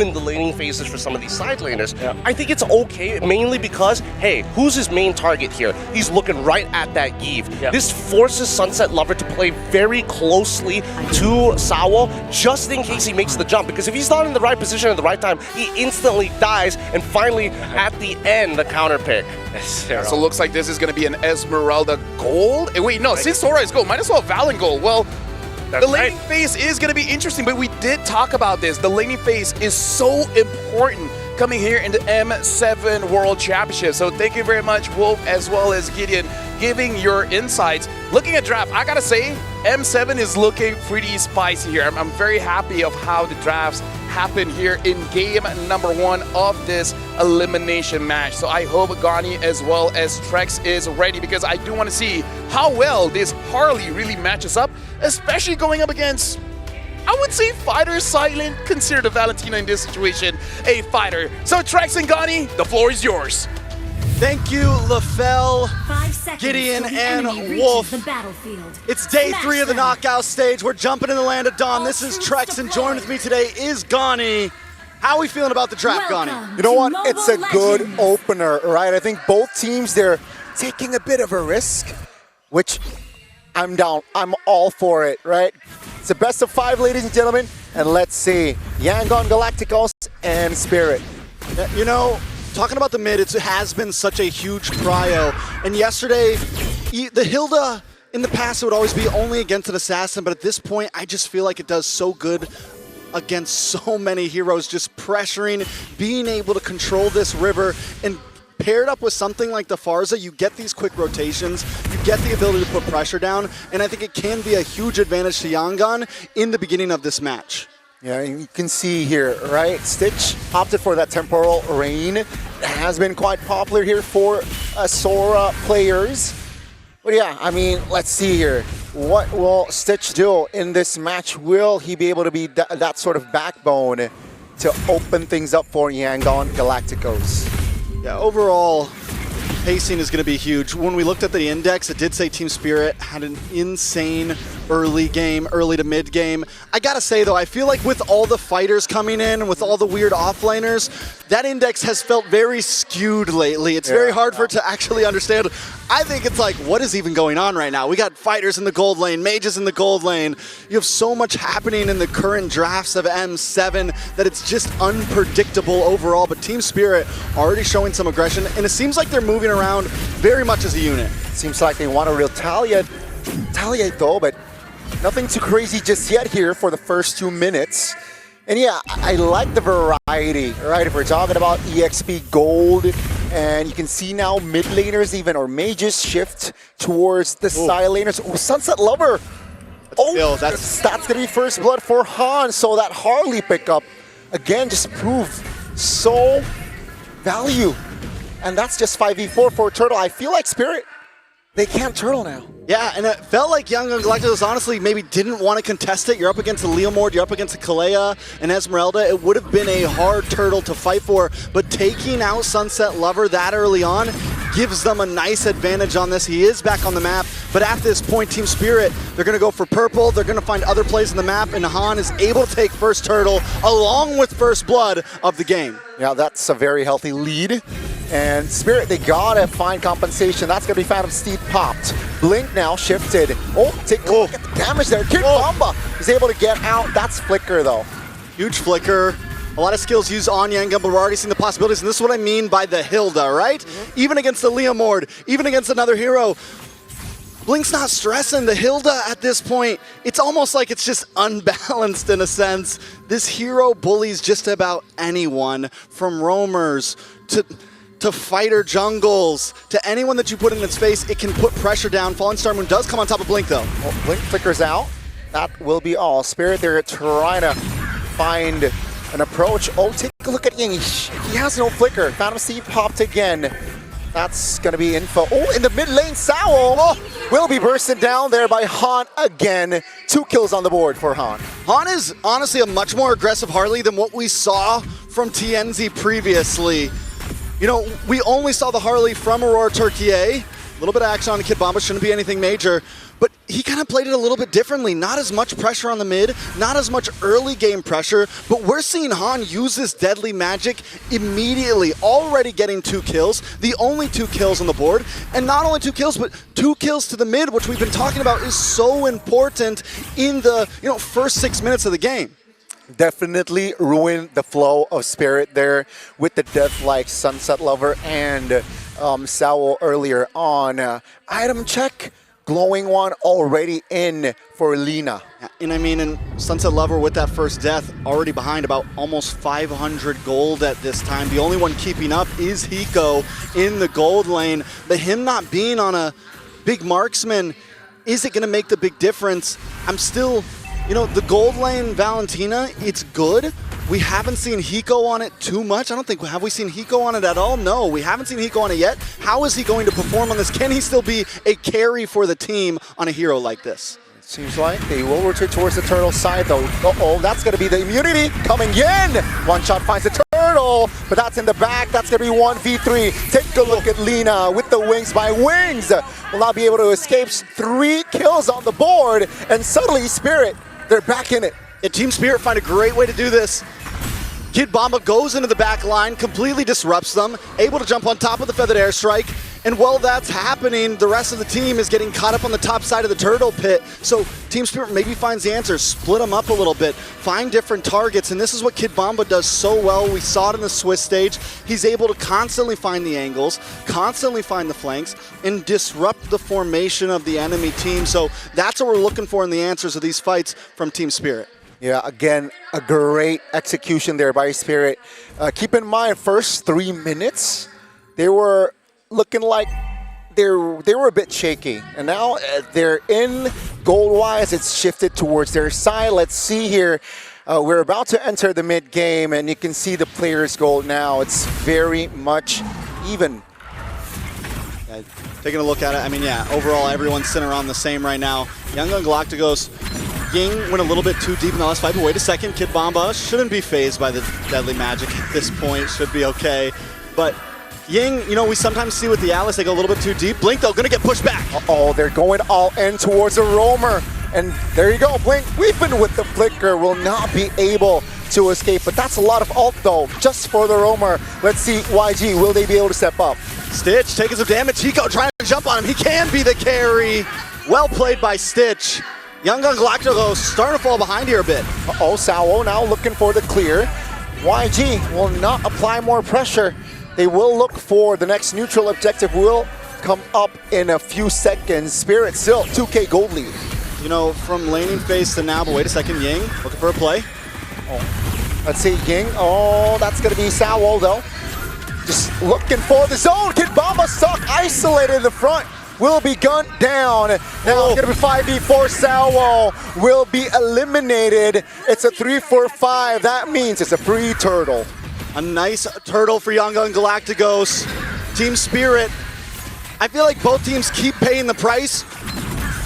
ruin the laning phases for some of these side laners. I think it's okay, mainly because, hey, who's his main target here? He's looking right at that Eve. This forces Sunset Lover to play very closely to Sawo, just in case he makes the jump, because if he's not in the right position at the right time, he instantly dies, and finally, at the end, the counter pick. So it looks like this is going to be an Esmeralda gold. Wait, no, since Sora is gold, might as well Valen gold. Well, the laning phase is going to be interesting, but we did talk about this. The laning phase is so important coming here in the M7 World Championship. So thank you very much, Wolf, as well as Gideon, giving your insights. Looking at draft, I gotta say, M7 is looking pretty spicy here. I'm very happy of how the drafts happen here in game number 1 of this elimination match. So I hope Gani as well as Trex is ready, because I do want to see how well this Harley really matches up, especially going up against, I would say, fighter silent. Consider the Valentina in this situation a fighter. So Trex and Gani, the floor is yours. Thank you, LaFell, Gideon, and Wolf. It's day 3 of the knockout stage. We're jumping in the land of Dawn. This is Trex, and joined with me today is Gani. How are we feeling about the draft, Gani? You know what? It's a good opener, right? I think both teams, they're taking a bit of a risk, which I'm down. I'm all for it, right? It's the best of 5, ladies and gentlemen. And let's see, Yangon Galacticos and Spirit. You know, talking about the mid, it has been such a huge prio. And yesterday, the Hilda in the past, it would always be only against an assassin. But at this point, I just feel like it does so good against so many heroes, just pressuring, being able to control this river, and paired up with something like the Farza, you get these quick rotations, you get the ability to put pressure down, and I think it can be a huge advantage to Yangon in the beginning of this match. Yeah, you can see here, right? Stitch opted for that temporal rain. It has been quite popular here for Sora players. But yeah, I mean, let's see here. What will Stitch do in this match? Will he be able to be that sort of backbone to open things up for Yangon Galacticos? Yeah, overall, pacing is going to be huge. When we looked at the index, it did say Team Spirit had an insane early game, early to mid game. I gotta say though, I feel like with all the fighters coming in and with all the weird offlaners, that index has felt very skewed lately. It's very hard for it to actually understand. I think it's like, what is even going on right now? We got fighters in the gold lane, mages in the gold lane. You have so much happening in the current drafts of M7 that it's just unpredictable overall. But Team Spirit already showing some aggression, and it seems like they're moving around very much as a unit. Seems like they want to retaliate though, but nothing too crazy just yet here for the first 2 minutes. And yeah, I like the variety, right? If we're talking about EXP Gold, and you can see now mid laners even, or mages shift towards the side laners. Oh, Sunset Lover. That's going to be first blood for Han. So that Harley pickup, again, just proved so value. And that's just 5v4 for Turtle. I feel like Spirit, they can't Turtle now. Yeah, and it felt like Yangon Galacticos honestly maybe didn't want to contest it. You're up against a Leomord, you're up against a Kalea and Esmeralda. It would have been a hard Turtle to fight for, but taking out Sunset Lover that early on gives them a nice advantage on this. He is back on the map, but at this point, Team Spirit, they're going to go for purple. They're going to find other plays in the map, and Han is able to take first Turtle along with first blood of the game. Yeah, that's a very healthy lead. And Spirit, they gotta find compensation. That's gonna be Phantom Steed popped. Blink now shifted. Oh, take a look at the damage there. Kid Bomba is able to get out. That's Flicker though. Huge Flicker. A lot of skills used on Yangon, but we're already seeing the possibilities. And this is what I mean by the Hilda, right? Even against the Leomord, even against another hero, Blink's not stressing. The Hilda at this point, it's almost like it's just unbalanced in a sense. This hero bullies just about anyone, from roamers to fighter jungles, to anyone that you put in its face. It can put pressure down. Fallen Star Moon does come on top of Blink though. Well, Blink flickers out. That will be all. Spirit, they're trying to find an approach. Oh, take a look at Ying. He has no flicker. Phantom Steed popped again. That's going to be info. Oh, in the mid lane, Sao will be bursted down there by Han again. 2 kills on the board for Han. Han is honestly a much more aggressive Harley than what we saw from TNZ previously. You know, we only saw the Harley from Aurora Turkiye. A little bit of action on the Kid Bomba, shouldn't be anything major. but he kind of played it a little bit differently. Not as much pressure on the mid, not as much early game pressure, but we're seeing Han use this deadly magic immediately, already getting 2 kills, the only 2 kills on the board, and not only 2 kills, but 2 kills to the mid, which we've been talking about is so important in the first 6 minutes of the game. Definitely ruined the flow of Spirit there with the death like Sunset Lover and Sao earlier on. Item check, glowing one already in for Lina. And I mean, and Sunset Lover with that first death already behind about almost 500 gold at this time. The only one keeping up is Hiko in the gold lane. But him not being on a big marksman, is it going to make the big difference? I'm still... the gold lane Valentina, it's good. We haven't seen Hiko on it too much. I don't think, have we seen Hiko on it at all? No, we haven't seen Hiko on it yet. How is he going to perform on this? Can he still be a carry for the team on a hero like this? Seems like they will rotate towards the turtle side though. Uh-oh, that's going to be the immunity coming in. One shot finds the turtle, but that's in the back. That's going to be 1v3. Take a look at Lina with the wings by wings. Will not be able to escape. 3 kills on the board, and suddenly Spirit, they're back in it. Yeah, Team Spirit find a great way to do this. Kid Bomba goes into the back line, completely disrupts them, able to jump on top of the feathered airstrike, and while that's happening, the rest of the team is getting caught up on the top side of the turtle pit. So Team Spirit maybe finds the answer, split them up a little bit, find different targets, and this is what Kid Bomba does so well. We saw it in the Swiss stage. He's able to constantly find the angles, constantly find the flanks, and disrupt the formation of the enemy team. So that's what we're looking for in the answers of these fights from Team Spirit. Yeah, again, a great execution there by Spirit. Keep in mind, first 3 minutes, they were looking like they were a bit shaky. And now they're in gold-wise. It's shifted towards their side. Let's see here. We're about to enter the mid-game, and you can see the players' gold now. It's very much even. Taking a look at it, I mean, yeah, overall, everyone's sitting around the same right now. Yangon Galacticos, Ying went a little bit too deep in the last fight, but wait a second, Kid Bomba shouldn't be phased by the deadly magic at this point, should be okay. But Ying, we sometimes see with the Alice, they go a little bit too deep. Blink, though, gonna get pushed back. Uh-oh, they're going all in towards a roamer. And there you go, Blink, weeping with the flicker, will not be able to escape. But that's a lot of ult, though, just for the roamer. Let's see, YG, will they be able to step up? Stitch taking some damage. Hiko trying to jump on him. He can be the carry. Well played by Stitch. Yangon Galacticos starting to fall behind here a bit. Uh-oh, Sao now looking for the clear. YG will not apply more pressure. They will look for the next neutral objective will come up in a few seconds. Spirit still 2K gold lead. From laning phase to now, but wait a second, Ying looking for a play. Oh. Let's see, Ying. Oh, that's going to be Sao though. Just looking for the zone. Kid Bomba stuck, isolated in the front. Will be gunned down. Now it's going to be 5v4. Sao will be eliminated. It's a 3-4-5. That means it's a free turtle. A nice turtle for Yangon Galacticos. Team Spirit, I feel like both teams keep paying the price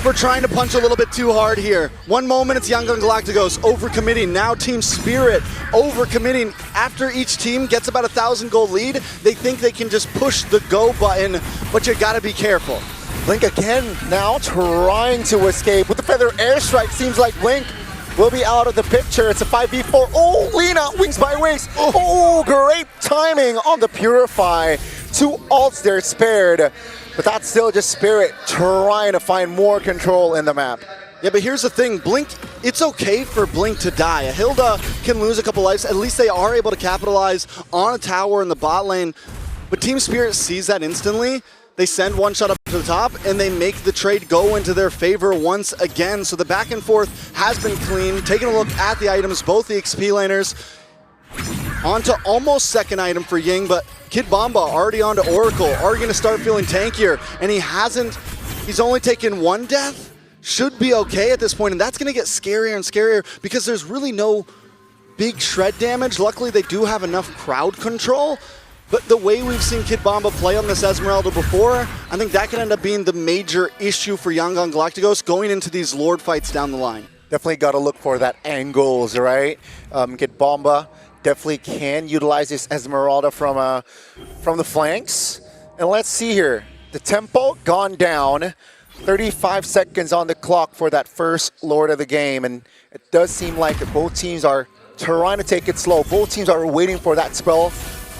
for trying to punch a little bit too hard here. One moment it's Yangon Galacticos overcommitting. Now Team Spirit overcommitting. After each team gets about 1,000 gold lead, they think they can just push the go button, but you gotta be careful. Blink again now trying to escape with the feather airstrike. Seems like Blink will be out of the picture. It's a 5v4. Oh, Lina, wings by wings. Oh, great timing on the Purify. 2 ults there spared, but that's still just Spirit trying to find more control in the map. Yeah, but here's the thing, Blink, it's okay for Blink to die. A Hilda can lose a couple lives. At least they are able to capitalize on a tower in the bot lane, but Team Spirit sees that instantly. They send one shot up to the top, and they make the trade go into their favor once again. So the back and forth has been clean. Taking a look at the items, both the XP laners. On to almost second item for Ying, but Kid Bomba already on to Oracle, already going to start feeling tankier, and he's only taken 1 death. Should be okay at this point, and that's going to get scarier and scarier because there's really no big shred damage. Luckily, they do have enough crowd control. But the way we've seen Kid Bomba play on this Esmeralda before, I think that could end up being the major issue for Yangon Galacticos going into these Lord fights down the line. Definitely got to look for that angles, right? Kid Bomba definitely can utilize this Esmeralda from the flanks. And let's see here. The tempo gone down. 35 seconds on the clock for that first Lord of the game, and it does seem like both teams are trying to take it slow. Both teams are waiting for that spell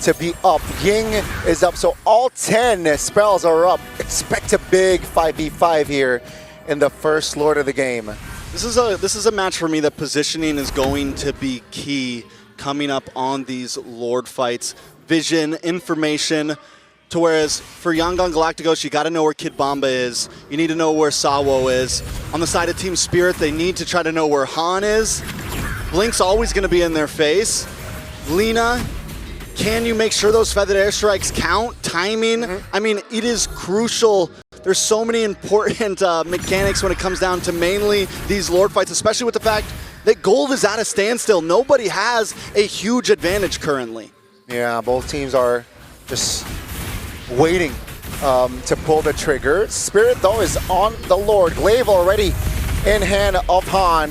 to be up. Ying is up, so all 10 spells are up. Expect a big 5v5 here in the first Lord of the game. This is a match for me that positioning is going to be key coming up on these Lord fights. Vision, information, to whereas for Yangon Galacticos, you got to know where Kid Bomba is. You need to know where Sawo is. On the side of Team Spirit, they need to try to know where Han is. Blink's always going to be in their face. Lina, can you make sure those feathered airstrikes count? Timing? I mean, it is crucial. There's so many important mechanics when it comes down to mainly these Lord fights, especially with the fact that gold is at a standstill. Nobody has a huge advantage currently. Yeah, both teams are just waiting to pull the trigger. Spirit, though, is on the Lord. Glaive already in hand of Han.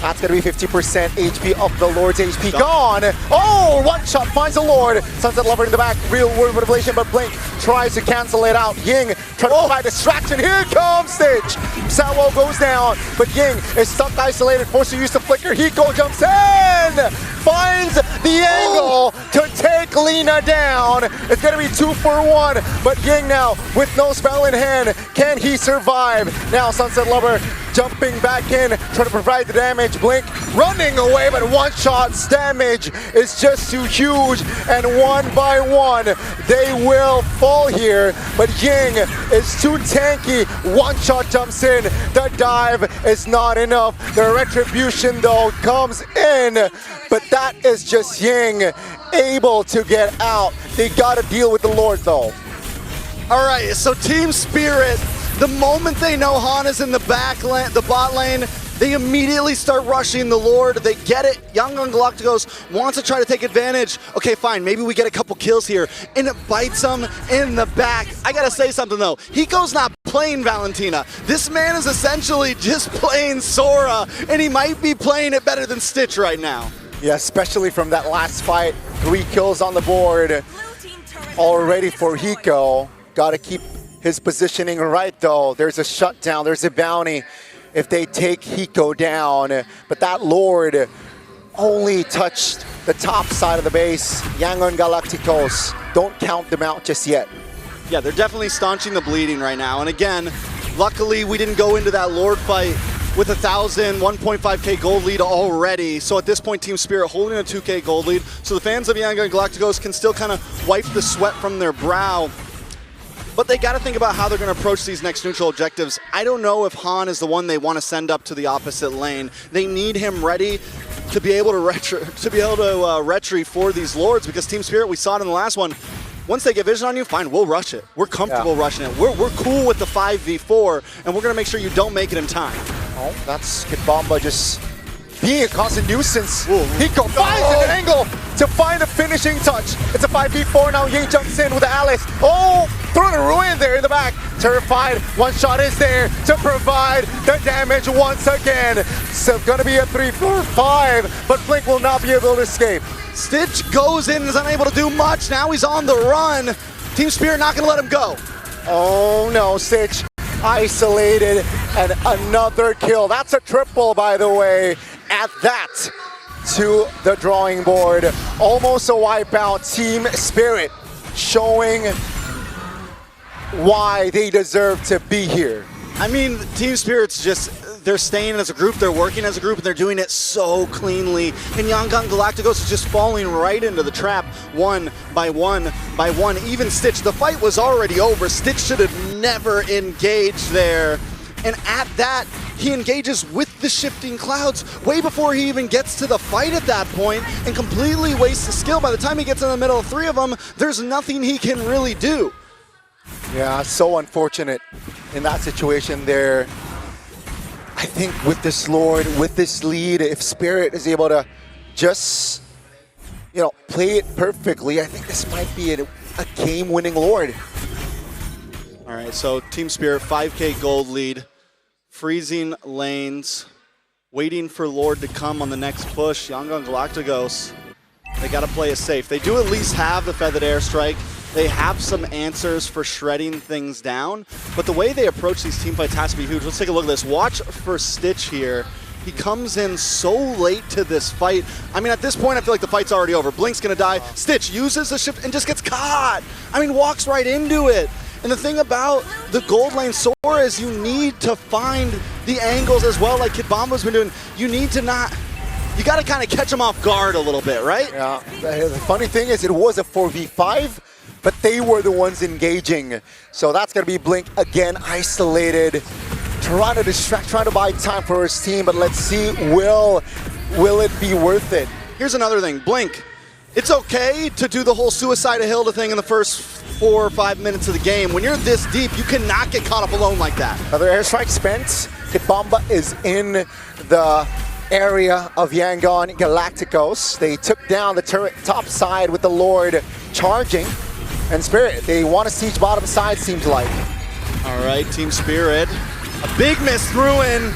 That's going to be 50% HP of the Lord's HP gone. Oh, one shot finds the Lord. Sunset Lover in the back. Real world manipulation, but Blink tries to cancel it out. Ying trying to provide distraction. Here comes Stitch. Sawo goes down, but Ying is stuck isolated, forced to use the flicker. Hiko jumps in. Finds the angle to take Lina down. It's going to be 2 for 1, but Ying now with no spell in hand. Can he survive? Now Sunset Lover jumping back in, trying to provide the damage. Blink running away, but one shot's damage is just too huge, and one by one they will fall here, but Ying is too tanky. One shot jumps in, the dive is not enough. The retribution though comes in, but that is just Ying able to get out. They gotta deal with the Lord though. All right, so Team Spirit, the moment they know Han is in the bot lane, they immediately start rushing the Lord. They get it. Yangon Galacticos wants to try to take advantage. Okay, fine, maybe we get a couple kills here, and it bites them in the back. I gotta say something though. Hiko's not playing Valentina. This man is essentially just playing Sora, and he might be playing it better than Stitch right now. Yeah, especially from that last fight. 3 kills on the board already for Hiko. Gotta keep his positioning right though. There's a shutdown, there's a bounty if they take Hiko down. But that Lord only touched the top side of the base. Yangon Galacticos, don't count them out just yet. Yeah, they're definitely staunching the bleeding right now. And again, luckily we didn't go into that Lord fight with 1.5k gold lead already. So at this point, Team Spirit holding a 2k gold lead. So the fans of Yangon Galacticos can still kind of wipe the sweat from their brow. But they got to think about how they're going to approach these next neutral objectives. I don't know if Han is the one they want to send up to the opposite lane. They need him ready to be able to retry for these Lords, because Team Spirit, we saw it in the last one. Once they get vision on you, fine, we'll rush it. We're comfortable rushing it. We're cool with the 5v4, and we're going to make sure you don't make it in time. Oh, that's Kid Bomba just being a constant nuisance. Hiko finds an angle to find a finishing touch. It's a 5v4 now. Ying jumps in with Alice. Oh, throwing a ruin there in the back. Terrified. One shot is there to provide the damage once again. So gonna be a 3-4-5, but Blink will not be able to escape. Stitch goes in and is unable to do much. Now he's on the run. Team Spirit not gonna let him go. Oh no, Stitch isolated, and another kill. That's a triple, by the way. Add that to the drawing board. Almost a wipeout. Team Spirit showing why they deserve to be here. I mean, Team Spirit's just, they're staying as a group, they're working as a group, and they're doing it so cleanly. And Yangon Galacticos is just falling right into the trap, one by one by one. Even Stitch, the fight was already over. Stitch should have never engaged there. And at that, he engages with the shifting clouds way before he even gets to the fight at that point, and completely wastes the skill. By the time he gets in the middle of 3 of them, there's nothing he can really do. Yeah, so unfortunate in that situation there. I think with this Lord, with this lead, if Spirit is able to just, play it perfectly, I think this might be a game-winning Lord. All right, so Team Spirit, 5k gold lead. Freezing lanes, waiting for Lord to come on the next push. Yangon Galacticos, they got to play it safe. They do at least have the feathered airstrike. They have some answers for shredding things down, but the way they approach these team fights has to be huge. Let's take a look at this. Watch for Stitch here. He comes in so late to this fight. I mean, at this point, I feel like the fight's already over. Blink's gonna die. Stitch uses the shift and just gets caught. I mean, walks right into it. And the thing about the gold lane Sora is you need to find the angles as well, like Kid Bomba's been doing. You need to not, you gotta kind of catch him off guard a little bit, right? Yeah, the funny thing is it was a 4v5, but they were the ones engaging. So that's gonna be Blink again, isolated, trying to distract, trying to buy time for his team, but let's see, will it be worth it? Here's another thing, Blink. It's okay to do the whole suicide of Hilda thing in the first 4 or 5 minutes of the game. When you're this deep, you cannot get caught up alone like that. Another airstrike spent. Kid Bomba is in the area of Yangon Galacticos. They took down the turret top side with the Lord charging. And Spirit, they want to siege bottom side, seems like. All right, Team Spirit. A big miss through in.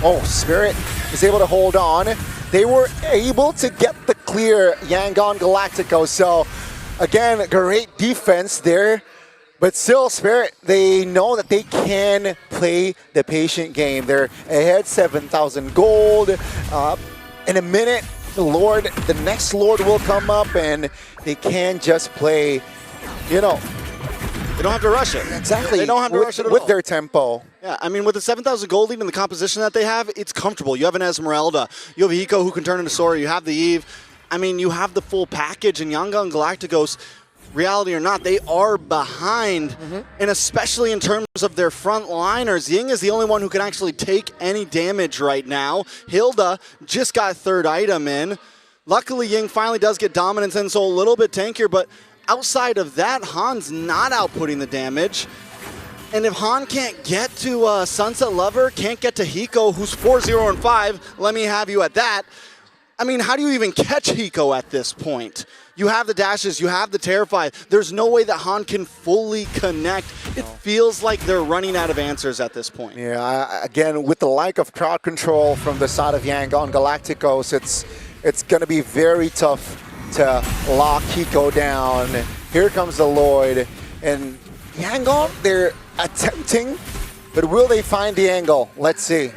Oh, Spirit is able to hold on. They were able to get the clear Yangon Galacticos. So, again, great defense there. But still, Spirit, they know that they can play the patient game. They're ahead 7,000 gold. In a minute, the next Lord will come up, and they can just play, you know. They don't have to rush it. Exactly. They don't have to rush it at with all. their tempo. Yeah, I mean, with the 7,000 gold lead and the composition that they have, it's comfortable. You have an Esmeralda. You have a Hiko who can turn into Sora. You have the Eve. I mean, you have the full package. And Yangon Galacticos, reality or not, they are behind. And especially in terms of their front liners, Ying is the only one who can actually take any damage right now. Hilda just got third item in. Luckily, Ying finally does get dominance in, so a little bit tankier, but outside of that, Han's not outputting the damage. And if Han can't get to Sunset Lover, can't get to Hiko, who's 4-0 and 5, let me have you at that. I mean, how do you even catch Hiko at this point? You have the dashes, you have the Terrify. There's no way that Han can fully connect. It feels like they're running out of answers at this point. Yeah, again, with the lack of crowd control from the side of Yangon Galacticos, it's going to be very tough to lock Hiko down. Here comes the Lloyd, and Yangon, they're attempting, but will they find the angle? Let's see.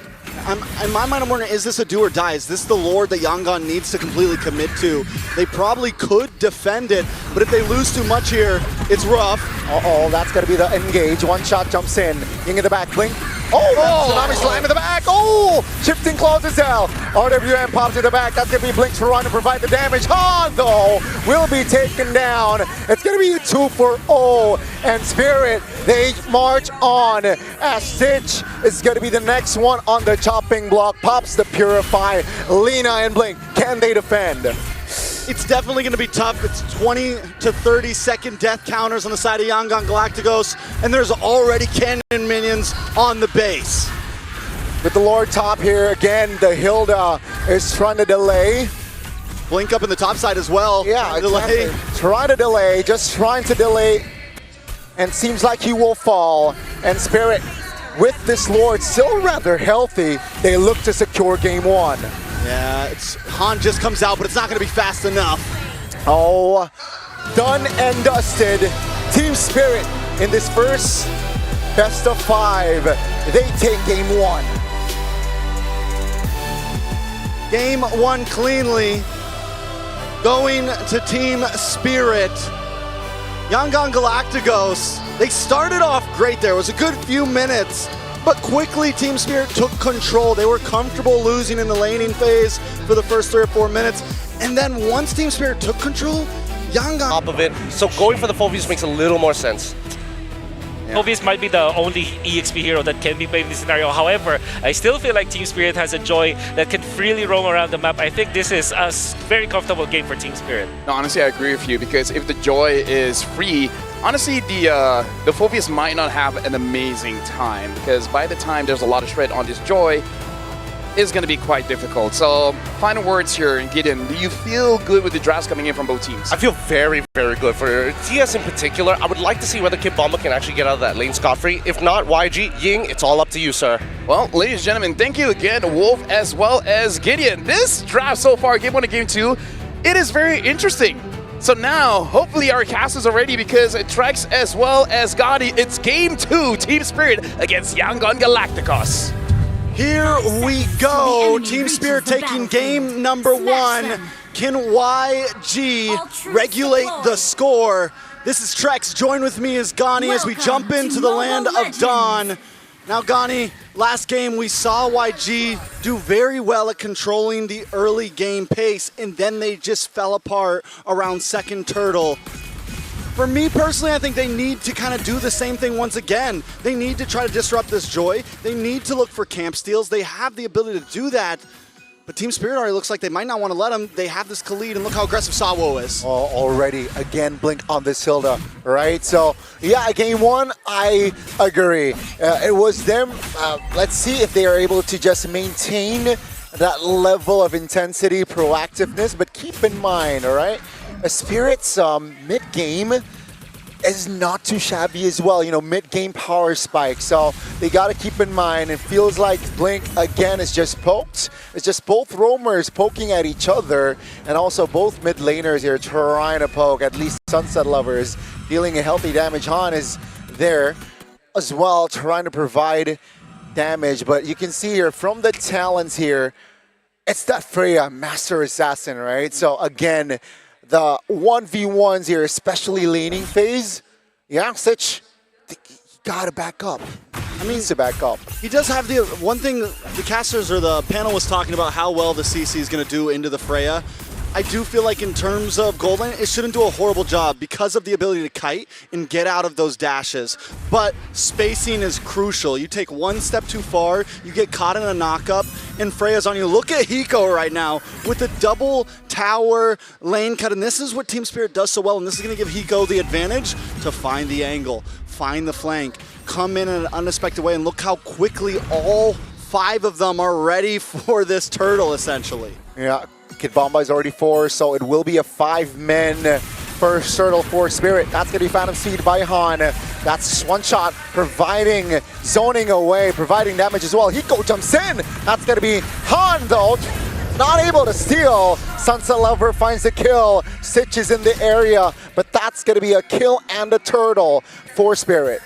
In my mind, I'm wondering, is this a do or die? Is this the Lord that Yangon needs to completely commit to? They probably could defend it, but if they lose too much here, it's rough. Uh-oh, that's going to be the engage. One shot jumps in. Ying in the back, Blink. Oh, Tsunami Slam in the back. Oh, shifting closes out. RWM pops in the back. That's going to be Blink's run to provide the damage. Han, though, will be taken down. It's going to be a 2-for-0. And Spirit, they march on as Stitch is going to be the next one on the chopping block. Pops the Purify. Lina and Blink, can they defend? It's definitely going to be tough. It's 20 to 30 second death counters on the side of Yangon Galacticos, and there's already cannon minions on the base. With the Lord top here, again, the Hilda is trying to delay. Blink up in the top side as well. Yeah, delay. Trying to delay, just trying to delay, and seems like he will fall. And Spirit, with this Lord still rather healthy, they look to secure game one. Yeah, Han just comes out, but it's not going to be fast enough. Oh, done and dusted. Team Spirit in this first best of 5. They take game 1. Game 1 cleanly. Going to Team Spirit. Yangon Galacticos, they started off great there. It was a good few minutes. But quickly, Team Spirit took control. They were comfortable losing in the laning phase for the first 3 or 4 minutes. And then once Team Spirit took control, Yangon... Top of it. So going for the Phobius makes a little more sense. Phobius might be the only EXP hero that can be played in this scenario. However, I still feel like Team Spirit has a Joy that can freely roam around the map. I think this is a very comfortable game for Team Spirit. No, honestly, I agree with you, because if the Joy is free, honestly, the Phobius might not have an amazing time, because by the time there's a lot of shred on this Joy, it's going to be quite difficult. So, final words here, Gideon. Do you feel good with the drafts coming in from both teams? I feel very, very good. For TS in particular, I would like to see whether Kid Bomba can actually get out of that lane scot-free. If not, YG, Ying, it's all up to you, sir. Well, ladies and gentlemen, thank you again, Wolf, as well as Gideon. This draft so far, Game 1 and Game 2, it is very interesting. So now, hopefully our cast is ready because Trex as well as Gotti, it's Game 2, Team Spirit against Yangon Galacticos. Here we go. Team Spirit taking game number 1. Can YG regulate the score? This is Trex. Join with me as Gani as we jump into the land of Dawn. Now, Gani, last game we saw YG do very well at controlling the early game pace, and then they just fell apart around second turtle. For me personally, I think they need to kind of do the same thing once again. They need to try to disrupt this Joy. They need to look for camp steals. They have the ability to do that. But Team Spirit already looks like they might not want to let them. They have this Khalid, and look how aggressive Sawo is. Oh, already, again, blink on this Hilda, right? So, yeah, game 1, I agree. It was them. Let's see if they are able to just maintain that level of intensity, proactiveness, but keep in mind, all right, Spirit's mid-game is not too shabby as well, you know, mid-game power spike. So they got to keep in mind, it feels like Blink, again, is just poked. It's just both roamers poking at each other, and also both mid laners here trying to poke, at least Sunset Lovers, dealing a healthy damage. Han is there as well, trying to provide damage. But you can see here, from the talents here, it's that Freya, Master Assassin, right? So again, the 1v1s here, especially laning phase, Yaksich, you gotta back up. He needs to back up. He does have the one thing, the casters or the panel was talking about how well the CC is going to do into the Freya. I do feel like in terms of gold lane, it shouldn't do a horrible job because of the ability to kite and get out of those dashes. But spacing is crucial. You take one step too far, you get caught in a knock-up, and Freya's on you. Look at Hiko right now with the double tower lane cut, and this is what Team Spirit does so well, and this is going to give Hiko the advantage to find the angle, find the flank, come in an unexpected way, and look how quickly all 5 of them are ready for this turtle, essentially. Yeah. Kid Bomba is already 4, so it will be a 5-man first turtle for Spirit. That's going to be Phantom Seed by Han. That's one shot, providing, zoning away, providing damage as well. Hiko jumps in. That's going to be Han, though. Not able to steal. Sunset Lover finds the kill. Sitch is in the area, but that's going to be a kill and a turtle for Spirit.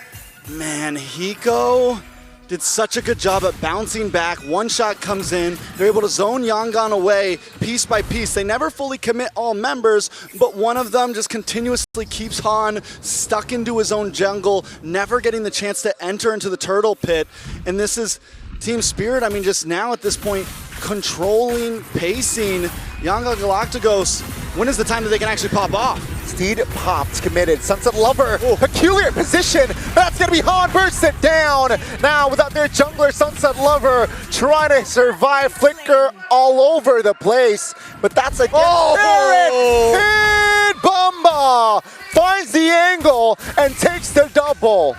Man, Hiko did such a good job at bouncing back. One shot comes in. They're able to zone Yangon away piece by piece. They never fully commit all members, but one of them just continuously keeps Han stuck into his own jungle, never getting the chance to enter into the turtle pit. And this is Team Spirit, I mean, just now at this point, controlling, pacing. Yangon Galacticos, when is the time that they can actually pop off? Steed popped, committed. Sunset Lover, peculiar position. That's going to be Han, bursts it down. Now without their jungler, Sunset Lover trying to survive, flicker all over the place. But that's against Spirit. Kid Bomba finds the angle and takes the double.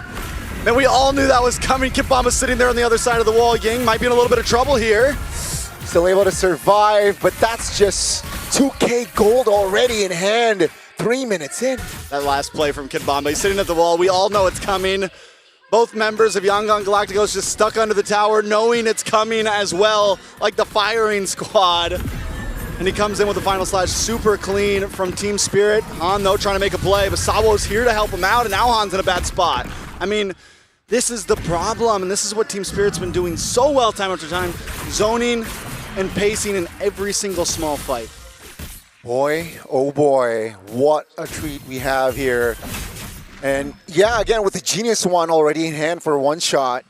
Man, we all knew that was coming. Kid Bomba sitting there on the other side of the wall. Ying might be in a little bit of trouble here. Still able to survive, but that's just 2K gold already in hand. 3 minutes in. That last play from Kid Bomba, he's sitting at the wall. We all know it's coming. Both members of Yangon Galacticos just stuck under the tower, knowing it's coming as well, like the firing squad. And he comes in with the final slash, super clean from Team Spirit. Han, though, trying to make a play, but Sawo's here to help him out, and now Han's in a bad spot. I mean, this is the problem, and this is what Team Spirit's been doing so well time after time, zoning and pacing in every single small fight. Boy, oh boy, what a treat we have here. And yeah, again, with the Genius one already in hand for one shot,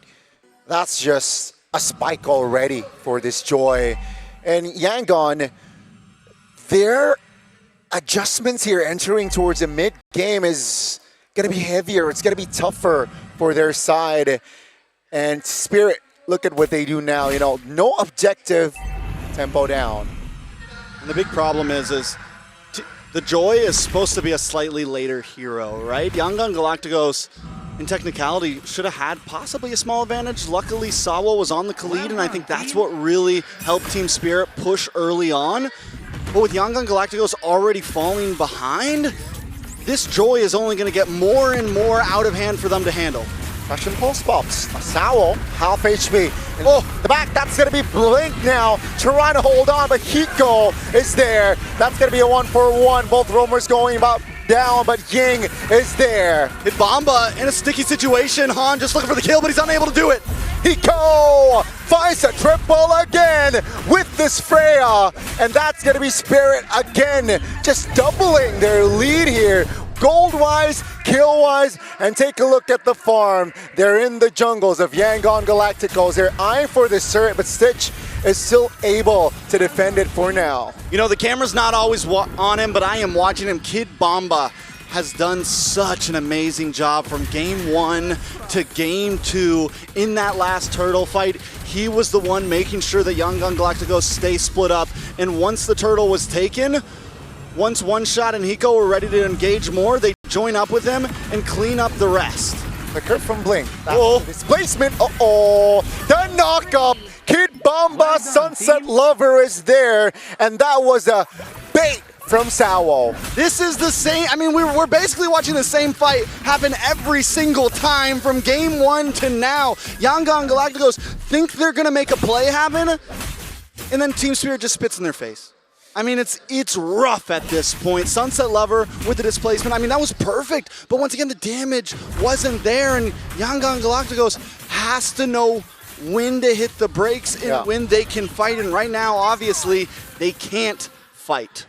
that's just a spike already for this Joy. And Yangon, their adjustments here entering towards the mid-game is going to be heavier. It's going to be tougher for their side. And Spirit, look at what they do now. You know, no objective, tempo down. And the big problem is the Joy is supposed to be a slightly later hero, right? Yangon Galacticos, in technicality, should have had possibly a small advantage. Luckily, Sawo was on the Khalid, and I think that's what really helped Team Spirit push early on. But with Yangon Galacticos already falling behind, this Joy is only going to get more and more out of hand for them to handle. Question pulse pops. Sao, half HP. And the back, that's going to be Blink now, trying to hold on, but Hiko is there. That's going to be a 1-for-1. Both roamers going about down, but Ying is there. Hit Bomba in a sticky situation. Han just looking for the kill, but he's unable to do it. Hiko finds a triple again with this Freya, and that's going to be Spirit again, just doubling their lead here. Gold-wise, kill-wise, and take a look at the farm. They're in the jungles of Yangon Galacticos. They're eyeing for this turret, but Stitch is still able to defend it for now. You know, the camera's not always on him, but I am watching him. Kid Bomba has done such an amazing job from game 1 to game 2 in that last turtle fight. He was the one making sure that Yangon Galacticos stay split up, and once the turtle was taken, once One Shot and Hiko were ready to engage more, they join up with him and clean up the rest. The curve from Blink. Displacement. The knock-up. Kid Bomba, Sunset Lover is there, and that was a bait from Sao. This is the same, I mean, we're basically watching the same fight happen every single time from game 1 to now. Yangon Galacticos think they're gonna make a play happen, and then Team Spirit just spits in their face. I mean, it's rough at this point. Sunset Lover with the displacement, I mean, that was perfect, but once again, the damage wasn't there, and Yangon Galacticos has to know when to hit the brakes and when they can fight, and right now, obviously, they can't fight.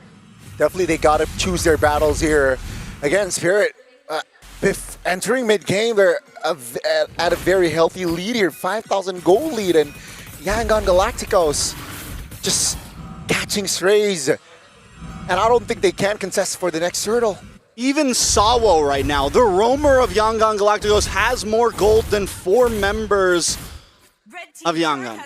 Definitely, they got to choose their battles here. Again, Spirit, entering mid-game, they're at a very healthy lead here, 5,000 gold lead, and Yangon Galacticos just catching strays. And I don't think they can contest for the next turtle. Even Sawo right now, the roamer of Yangon Galacticos, has more gold than 4 members of Yangon.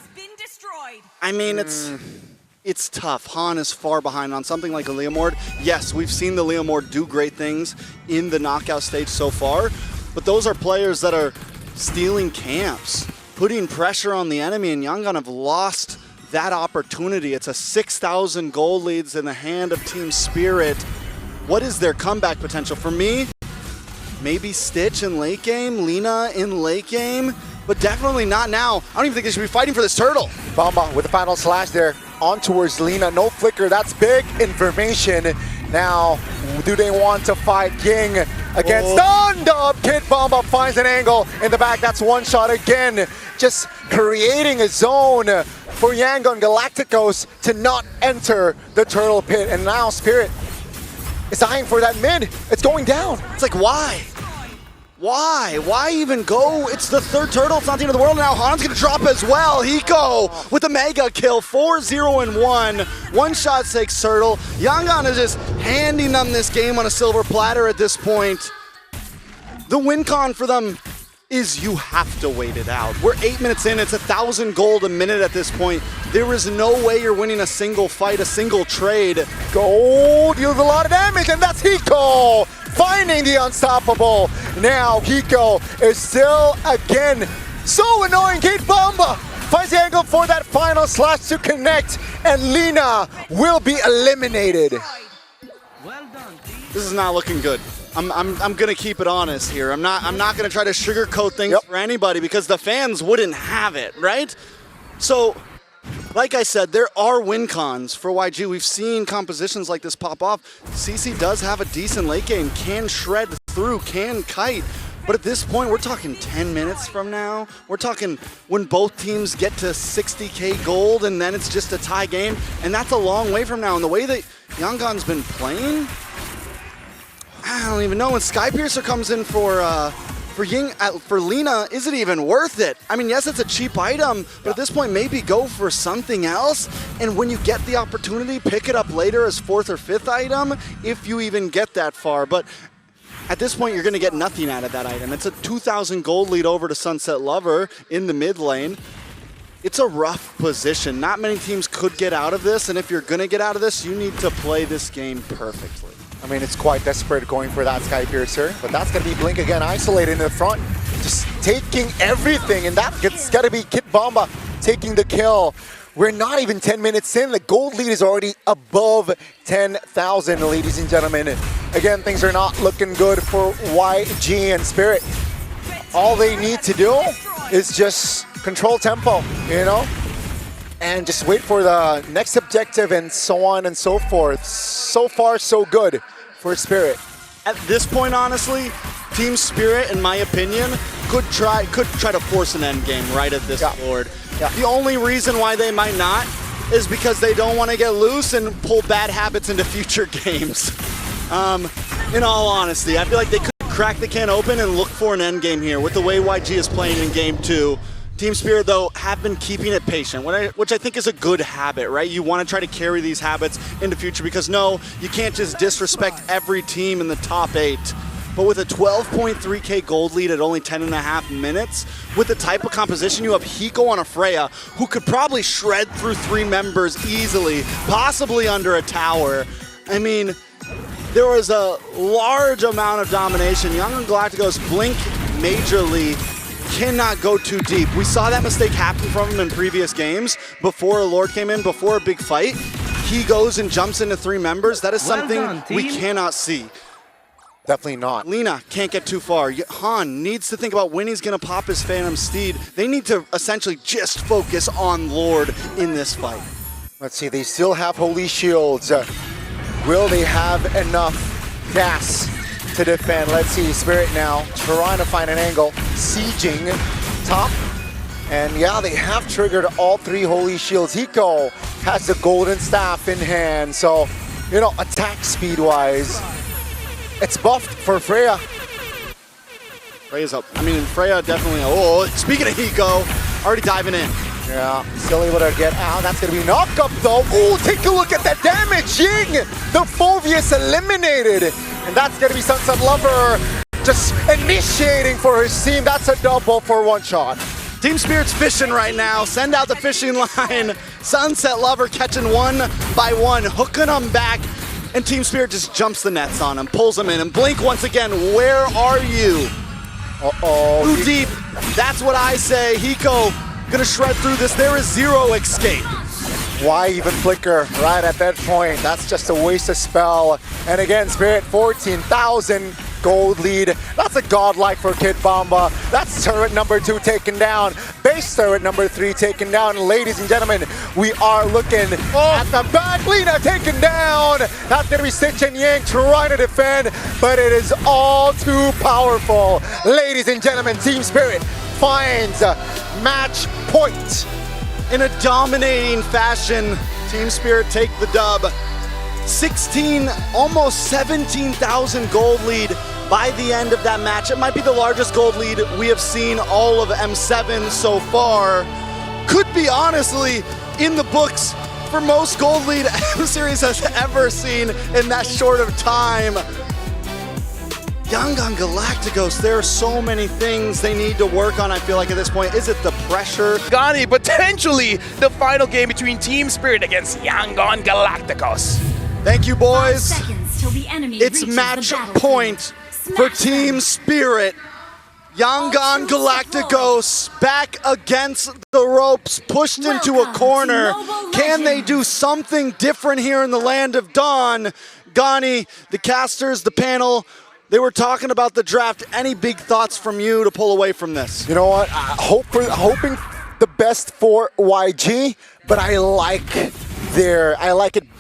I mean, it's tough. Han is far behind on something like a Leomord. Yes, we've seen the Leomord do great things in the knockout stage so far, but those are players that are stealing camps, putting pressure on the enemy, and Yangon have lost that opportunity. It's a 6,000 gold leads in the hand of Team Spirit. What is their comeback potential? For me, maybe Stitch in late game, Lina in late game, but definitely not now. I don't even think they should be fighting for this turtle. Bomba with the final slash there, on towards Lina. No flicker, that's big information. Now, do they want to fight Ying against stunned up? Kid Bomba finds an angle in the back. That's One Shot again, just creating a zone for Yangon Galacticos to not enter the turtle pit. And now Spirit is eyeing for that mid. It's going down. It's like, why? Why? Why even go? It's the third turtle. It's not the end of the world. Now Han's going to drop as well. Hiko with a mega kill. 4-0-1. One Shot takes turtle. Yangon is just handing them this game on a silver platter at this point. The win con for them is you have to wait it out. We're 8 minutes in. It's 1,000 gold a minute at this point. There is no way you're winning a single fight, a single trade. Gold deals a lot of damage, and that's Hiko finding the unstoppable. Now Hiko is still again so annoying. Kid Bomba finds the angle for that final slash to connect, and Lina will be eliminated. This is not looking good. I'm gonna keep it honest here. I'm not gonna try to sugarcoat things for anybody because the fans wouldn't have it, right? So, like I said, there are win cons for YG. We've seen compositions like this pop off. CC does have a decent late game, can shred through, can kite. But at this point, we're talking 10 minutes from now. We're talking when both teams get to 60K gold and then it's just a tie game. And that's a long way from now. And the way that Yangon's been playing, I don't even know. When Skypiercer comes in for Ying, for Lina, is it even worth it? I mean, yes, it's a cheap item, but at this point, maybe go for something else. And when you get the opportunity, pick it up later as 4th or 5th item, if you even get that far. But at this point, you're going to get nothing out of that item. It's a 2,000 gold lead over to Sunset Lover in the mid lane. It's a rough position. Not many teams could get out of this, and if you're going to get out of this, you need to play this game perfectly. I mean, it's quite desperate going for that Skypiercer, but that's going to be Blink again, isolated in the front, just taking everything, and that's got to be Kid Bomba taking the kill. We're not even 10 minutes in. The gold lead is already above 10,000, ladies and gentlemen. Again, things are not looking good for YG, and Spirit all they need to do is just control tempo, you know? And just wait for the next objective and so on and so forth. So far, so good for Spirit. At this point, honestly, Team Spirit, in my opinion, could try to force an end game right at this board. Yeah. The only reason why they might not is because they don't want to get loose and pull bad habits into future games. In all honesty, I feel like they could crack the can open and look for an end game here with the way YG is playing in game 2. Team Spirit, though, have been keeping it patient, which I think is a good habit, right? You want to try to carry these habits into future because, no, you can't just disrespect every team in the top 8. But with a 12.3k gold lead at only 10.5 minutes, with the type of composition, you have Hiko on a Freya, who could probably shred through 3 members easily, possibly under a tower. I mean, there was a large amount of domination. Yangon Galacticos blink majorly, cannot go too deep. We saw that mistake happen from him in previous games before a Lord came in, before a big fight. He goes and jumps into 3 members. That is something we cannot see. Definitely not. Lina can't get too far. Han needs to think about when he's going to pop his Phantom Steed. They need to essentially just focus on Lord in this fight. Let's see, they still have Holy Shields. Will they have enough gas to defend? Let's see, Spirit now trying to find an angle. Sieging top. And yeah, they have triggered all 3 Holy Shields. Hiko has the golden staff in hand. So, you know, attack speed-wise, it's buffed for Freya. Freya's up. I mean, Freya definitely. Oh, speaking of Hiko, already diving in. Yeah, still able to get out. That's going to be a knock-up, though. Ooh, take a look at that damage. Ying, the Phobius eliminated. And that's going to be Sunset Lover just initiating for his team. That's a double for 1 shot. Team Spirit's fishing right now. Send out the fishing line. Sunset Lover catching 1 by 1, hooking them back. And Team Spirit just jumps the nets on him, pulls him in. And Blink, once again, where are you? Uh-oh. Too deep. That's what I say. Hiko gonna shred through this. There is 0 escape. Why even flicker right at that point? That's just a waste of spell. And again, Spirit 14,000 gold lead. That's a godlike for Kid Bamba. That's turret number 2 taken down. Base turret number 3 taken down. Ladies and gentlemen, we are looking at the back. Lina taken down. That's gonna be Stitch and Yang trying to defend, but it is all too powerful. Ladies and gentlemen, Team Spirit finds match point. In a dominating fashion, Team Spirit take the dub. 16, almost 17,000 gold lead by the end of that match. It might be the largest gold lead we have seen all of M7 so far. Could be, honestly, in the books for most gold lead M-Series has ever seen in that short of time. Yangon Galacticos, there are so many things they need to work on, I feel like, at this point. Is it the pressure? Gani, potentially the final game between Team Spirit against Yangon Galacticos. Thank you, boys. 5 seconds till the enemy It's reaches match the battlefield. point for Team Spirit. Yangon Galacticos back against the ropes, pushed into a corner. Can they do something different here in the Land of Dawn? Gani, the casters, the panel, they were talking about the draft. Any big thoughts from you to pull away from this? You know what? Hoping the best for YG, but I like it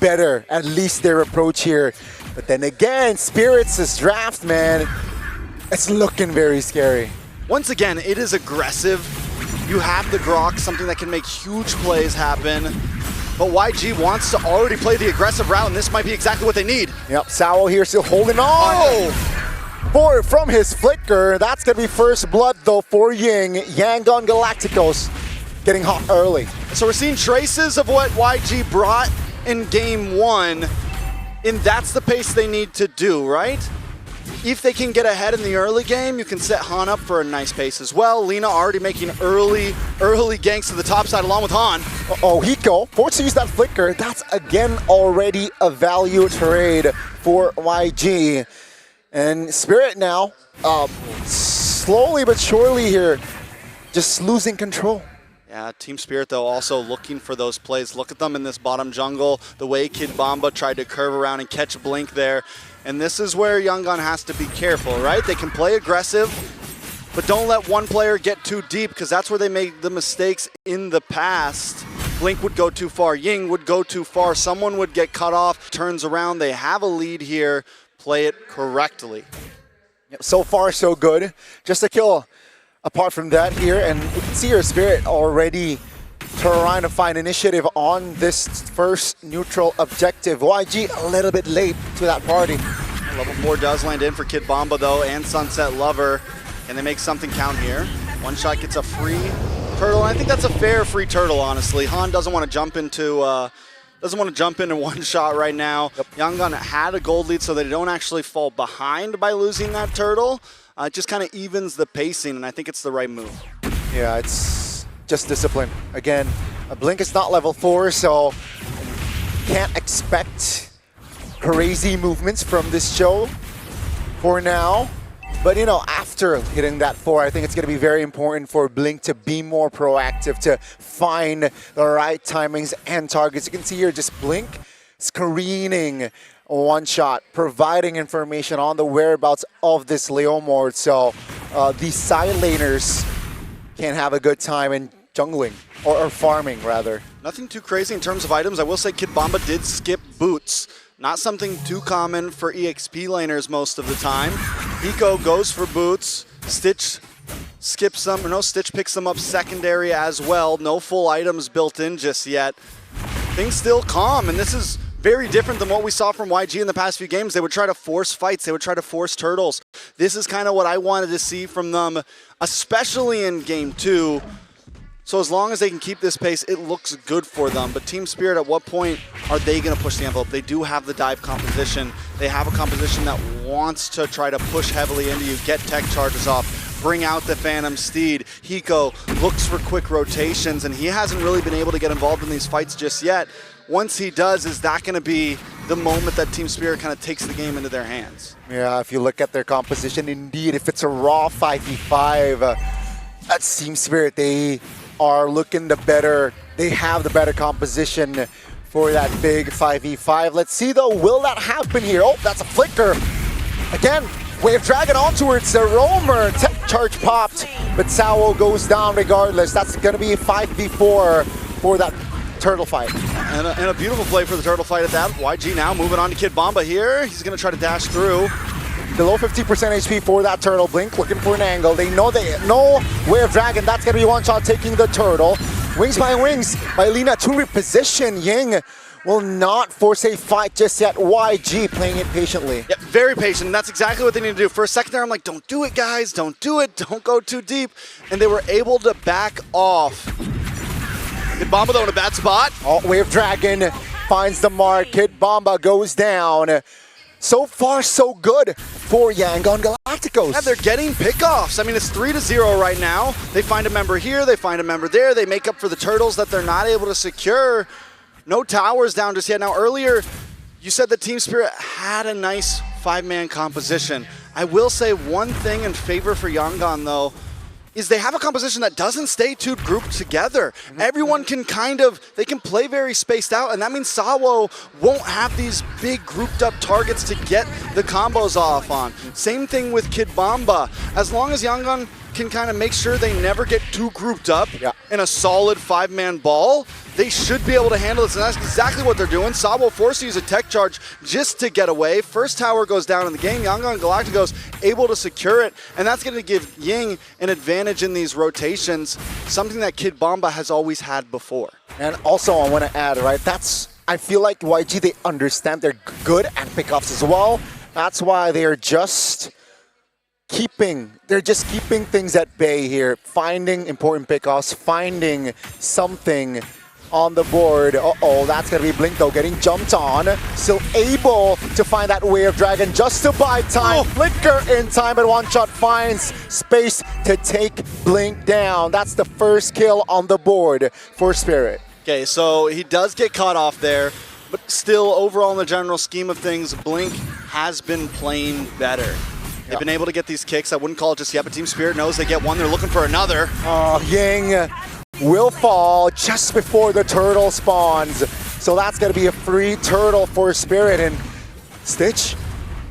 better, at least their approach here. But then again, Spirits' draft, man, it's looking very scary. Once again, it is aggressive. You have the Grok, something that can make huge plays happen. But YG wants to already play the aggressive route, and this might be exactly what they need. Yep, Sao here still holding on. From his flicker. That's going to be first blood, though, for Ying. Yangon Galacticos getting hot early. So we're seeing traces of what YG brought in game 1, and that's the pace they need to do, right? If they can get ahead in the early game, you can set Han up for a nice pace as well. Lina already making early ganks to the top side along with Han. Uh-oh, Hiko forced to use that flicker. That's again already a value trade for YG. And Spirit now, slowly but surely here, just losing control. Yeah, Team Spirit, though, also looking for those plays. Look at them in this bottom jungle. The way Kid Bamba tried to curve around and catch Blink there. And this is where Yangon has to be careful, right? They can play aggressive, but don't let one player get too deep because that's where they made the mistakes in the past. Blink would go too far, Ying would go too far, someone would get cut off, turns around, they have a lead here, play it correctly. So far, so good. Just a kill apart from that here, and you can see your Spirit already trying to find initiative on this first neutral objective. YG a little bit late to that party. Level 4 does land in for Kid Bomba though, and Sunset Lover. Can they make something count here? One shot gets a free turtle, and I think that's a fair free turtle, honestly. Han doesn't want to jump into one shot right now. Yep. Yangon had a gold lead so they don't actually fall behind by losing that turtle. It just kind of evens the pacing, and I think it's the right move. Yeah, it's just discipline. Again, Blink is not level 4, so can't expect crazy movements from this show for now. But, you know, after hitting that 4, I think it's going to be very important for Blink to be more proactive, to find the right timings and targets. You can see here just Blink screening one shot, providing information on the whereabouts of this Leomord. So the side laners can have a good time in jungling, or farming rather. Nothing too crazy in terms of items. I will say Kid Bomba did skip boots. Not something too common for EXP laners most of the time. Hiko goes for boots. Stitch skips them, or no, Stitch picks them up secondary as well. No full items built in just yet. Things still calm, and this is very different than what we saw from YG in the past few games. They would try to force fights. They would try to force turtles. This is kind of what I wanted to see from them, especially in Game 2. So as long as they can keep this pace, it looks good for them. But Team Spirit, at what point are they going to push the envelope? They do have the dive composition. They have a composition that wants to try to push heavily into you, get tech charges off, bring out the Phantom Steed. Hiko looks for quick rotations, and he hasn't really been able to get involved in these fights just yet. Once he does, is that going to be the moment that Team Spirit kind of takes the game into their hands? Yeah, if you look at their composition, indeed, if it's a raw 5v5, that's Team Spirit. They are looking the better, they have the better composition for that big 5v5. Let's see though, will that happen here? Oh, that's a flicker. Again, Wave Dragon onto it, it's a roamer, tech charge popped, but Sao goes down regardless. That's gonna be a 5v4 for that turtle fight. And a beautiful play for the turtle fight at that. YG now moving on to Kid Bomba here. He's gonna try to dash through. Below 50% HP for that turtle. Blink looking for an angle. They know Wave Dragon. That's going to be one shot taking the turtle. Wings by Lina to reposition. Ying will not force a fight just yet. YG playing it patiently. Yeah, very patient. And that's exactly what they need to do. For a second there, I'm like, don't do it, guys. Don't do it. Don't go too deep. And they were able to back off. Kid Bomba, though, in a bad spot. Oh, Wave Dragon finds the mark. Kid Bomba goes down. So far, so good for Yangon Galacticos. Yeah, they're getting pickoffs. I mean, it's 3-0 right now. They find a member here, they find a member there. They make up for the turtles that they're not able to secure. No towers down just yet. Now, earlier, you said that Team Spirit had a nice 5-man composition. I will say one thing in favor for Yangon, though, is they have a composition that doesn't stay too grouped together. Everyone can they can play very spaced out, and that means Sawo won't have these big grouped up targets to get the combos off on. Same thing with Kid Bomba. As long as Yangon can kind of make sure they never get too grouped up in a solid 5-man ball, they should be able to handle this, and that's exactly what they're doing. Sabo forced to use a tech charge just to get away. First tower goes down in the game. Yangon Galacticos able to secure it, and that's going to give Ying an advantage in these rotations, something that Kid Bomba has always had before. And also, I want to add, right, I feel like YG, they understand they're good at pickoffs as well. That's why they're just keeping things at bay here, finding important pickoffs, finding something on the board. That's gonna be Blink though, getting jumped on. Still able to find that Wave Dragon just to buy time. Flicker in time, but one shot finds space to take Blink down. That's the first kill on the board for Spirit. Okay, so he does get caught off there, but still overall in the general scheme of things, Blink has been playing better. They've been able to get these kicks. I wouldn't call it just yet, but Team Spirit knows they get one. They're looking for another. Ying will fall just before the turtle spawns. So that's going to be a free turtle for Spirit. And Stitch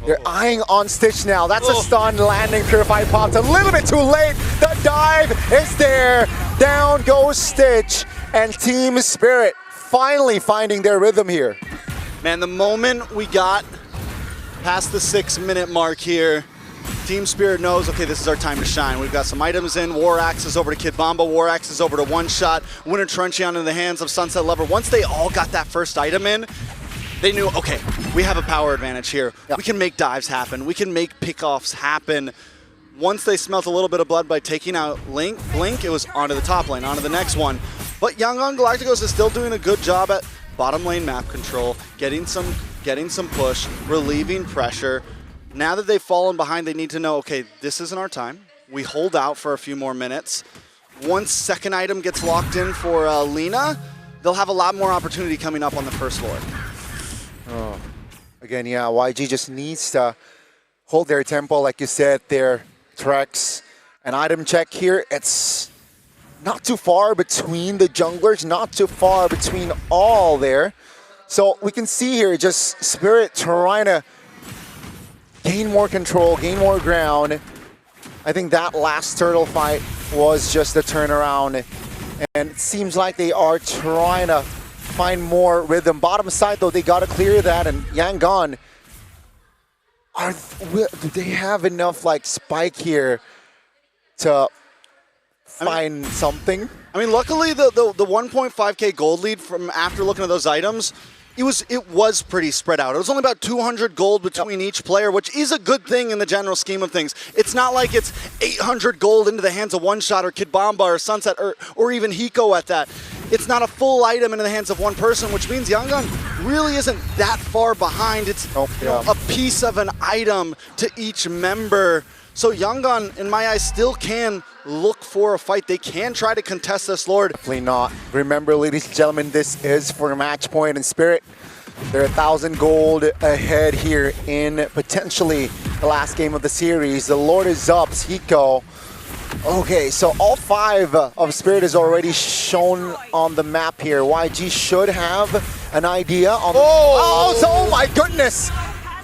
They're eyeing on Stitch now. That's a stun landing. Purified popped a little bit too late. The dive is there. Down goes Stitch. And Team Spirit finally finding their rhythm here. Man, the moment we got past the 6-minute mark here, Team Spirit knows, okay, this is our time to shine. We've got some items in. War Axe is over to Kid Bomba. War Axe is over to One Shot. Winter Truncheon in the hands of Sunset Lover. Once they all got that first item in, they knew, okay, we have a power advantage here. Yep. We can make dives happen. We can make pickoffs happen. Once they smelt a little bit of blood by taking out Blink, it was onto the top lane, onto the next one. But Yangon Galacticos is still doing a good job at bottom lane map control, getting some push, relieving pressure. Now that they've fallen behind, they need to know, okay, this isn't our time. We hold out for a few more minutes. Once second item gets locked in for Lina, they'll have a lot more opportunity coming up on the first Lord. Oh. Again, yeah, YG just needs to hold their tempo, like you said, their Trex. An item check here, it's not too far between the junglers, not too far between all there. So we can see here just Spirit trying to gain more control, gain more ground. I think that last turtle fight was just a turnaround. And it seems like they are trying to find more rhythm. Bottom side though, they got to clear that. And Yangon, do they have enough like spike here to find something? I mean, luckily the 1.5k gold lead from after looking at those items, it was pretty spread out. It was only about 200 gold between each player, which is a good thing in the general scheme of things. It's not like it's 800 gold into the hands of One Shot or Kid Bomba or Sunset or even Hiko at that. It's not a full item into the hands of one person, which means Yangon really isn't that far behind. It's a piece of an item to each member. So Yangon, in my eyes, still can look for a fight. They can try to contest this Lord. Definitely not. Remember, ladies and gentlemen, this is for match point and Spirit. They're 1,000 gold ahead here in potentially the last game of the series. The Lord is up, Hiko. Okay, so all 5 of Spirit is already shown on the map here. YG should have an idea on the... Oh my goodness!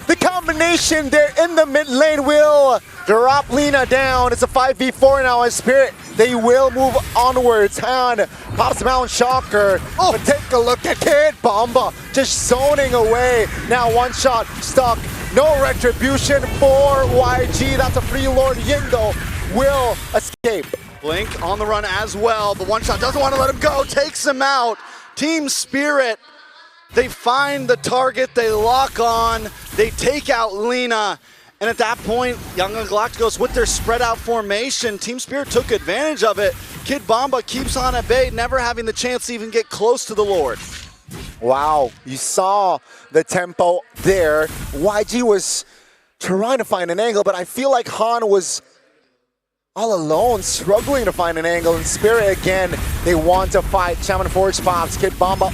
The combination there in the mid lane will drop Lina down. It's a 5v4 now as Spirit. They will move onwards. Han pops Mount Shocker. But take a look at Kid Bomba just zoning away. Now One Shot stuck. No retribution for YG. That's a free Lord. Yingo will escape. Blink on the run as well. The One Shot doesn't want to let him go. Takes him out. Team Spirit. They find the target, they lock on, they take out Lina, and at that point, Yangon Galacticos with their spread out formation, Team Spirit took advantage of it. Kid Bomba keeps on at bay, never having the chance to even get close to the Lord. Wow, you saw the tempo there. YG was trying to find an angle, but I feel like Han was all alone, struggling to find an angle. And Spirit again, they want to fight. Shaman Forge pops, Kid Bomba,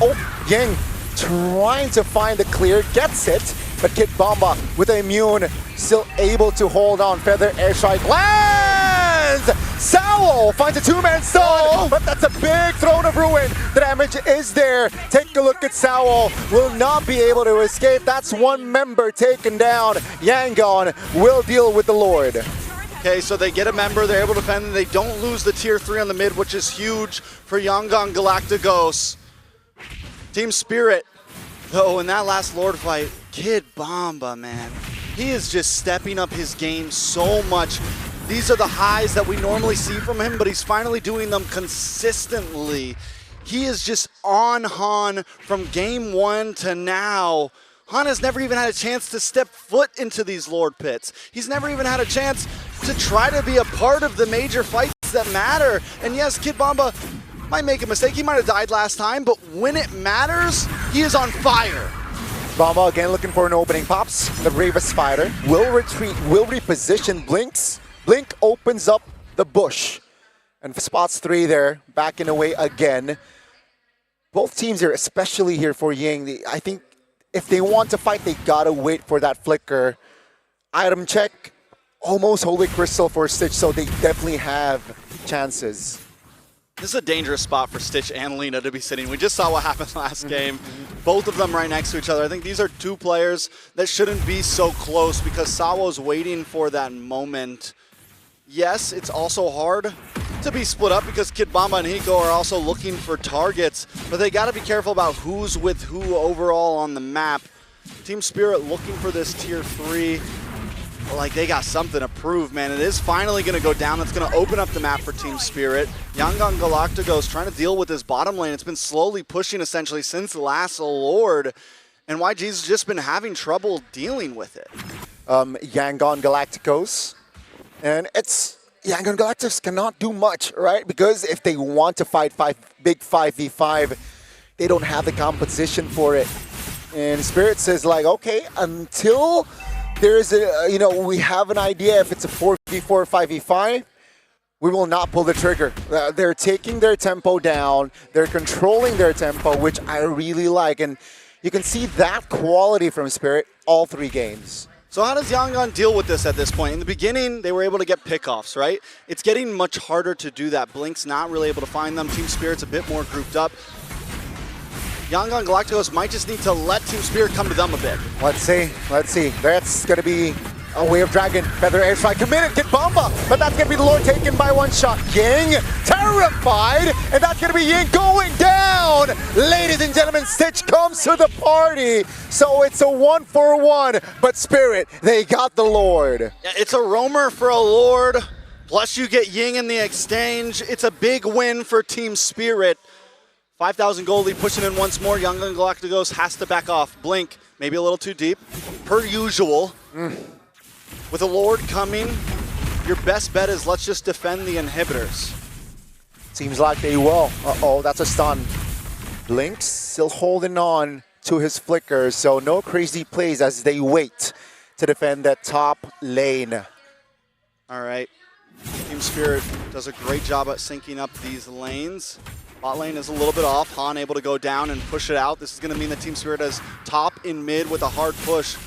Ying trying to find the clear, gets it, but Kid Bomba with the immune, still able to hold on. Feather Airstrike lands! Sao finds a 2-man stun, but that's a big Throne of Ruin. The damage is there. Take a look at Sao, will not be able to escape. That's one member taken down. Yangon will deal with the Lord. Okay, so they get a member, they're able to defend, they don't lose the tier 3 on the mid, which is huge for Yangon Galacticos. Team Spirit, though, in that last Lord fight, Kid Bomba, man, he is just stepping up his game so much. These are the highs that we normally see from him, but he's finally doing them consistently. He is just on Han from game 1 to now. Han has never even had a chance to step foot into these Lord pits. He's never even had a chance to try to be a part of the major fights that matter. And yes, Kid Bomba might make a mistake. He might have died last time, but when it matters, he is on fire. Bomba again looking for an opening. Pops the bravest fighter. Will retreat, will reposition. Blink opens up the bush. And spots 3 there, backing away again. Both teams here, especially here for Ying, I think if they want to fight, they gotta wait for that flicker. Item check, almost Holy Crystal for Stitch, so they definitely have chances. This is a dangerous spot for Stitch and Lina to be sitting. We just saw what happened last game. Both of them right next to each other. I think these are two players that shouldn't be so close because Sawo's waiting for that moment. Yes, it's also hard to be split up because Kid Bamba and Hiko are also looking for targets, but they got to be careful about who's with who overall on the map. Team Spirit looking for this tier 3. Like, they got something to prove, man. It is finally going to go down. That's going to open up the map for Team Spirit. Yangon Galacticos trying to deal with this bottom lane. It's been slowly pushing, essentially, since last Lord. And YG's just been having trouble dealing with it. Yangon Galacticos. And it's... Yangon Galacticos cannot do much, right? Because if they want to fight big 5v5, they don't have the composition for it. And Spirit says, like, okay, until... there's a, we have an idea if it's a 4v4, 5v5, we will not pull the trigger. They're taking their tempo down. They're controlling their tempo, which I really like. And you can see that quality from Spirit all 3 games. So how does Yangon deal with this at this point? In the beginning, they were able to get pickoffs, right? It's getting much harder to do that. Blink's not really able to find them. Team Spirit's a bit more grouped up. Yangon Galacticos might just need to let Team Spirit come to them a bit. Let's see. That's going to be a Way of Dragon. Feather Airstrike committed, Kid Bamba, but that's going to be the Lord taken by 1 shot. Ying, terrified, and that's going to be Ying going down. Ladies and gentlemen, Stitch comes to the party. So it's a 1-for-1, but Spirit, they got the Lord. Yeah, it's a roamer for a Lord, plus you get Ying in the exchange. It's a big win for Team Spirit. 5,000 gold lead pushing in once more. Yangon Galacticos has to back off. Blink, maybe a little too deep, per usual. With a Lord coming, your best bet is let's just defend the inhibitors. Seems like they will. Uh-oh, that's a stun. Blink still holding on to his flicker, so no crazy plays as they wait to defend that top lane. All right. Team Spirit does a great job at syncing up these lanes. Bot lane is a little bit off. Han able to go down and push it out. This is going to mean that Team Spirit has top in mid with a hard push.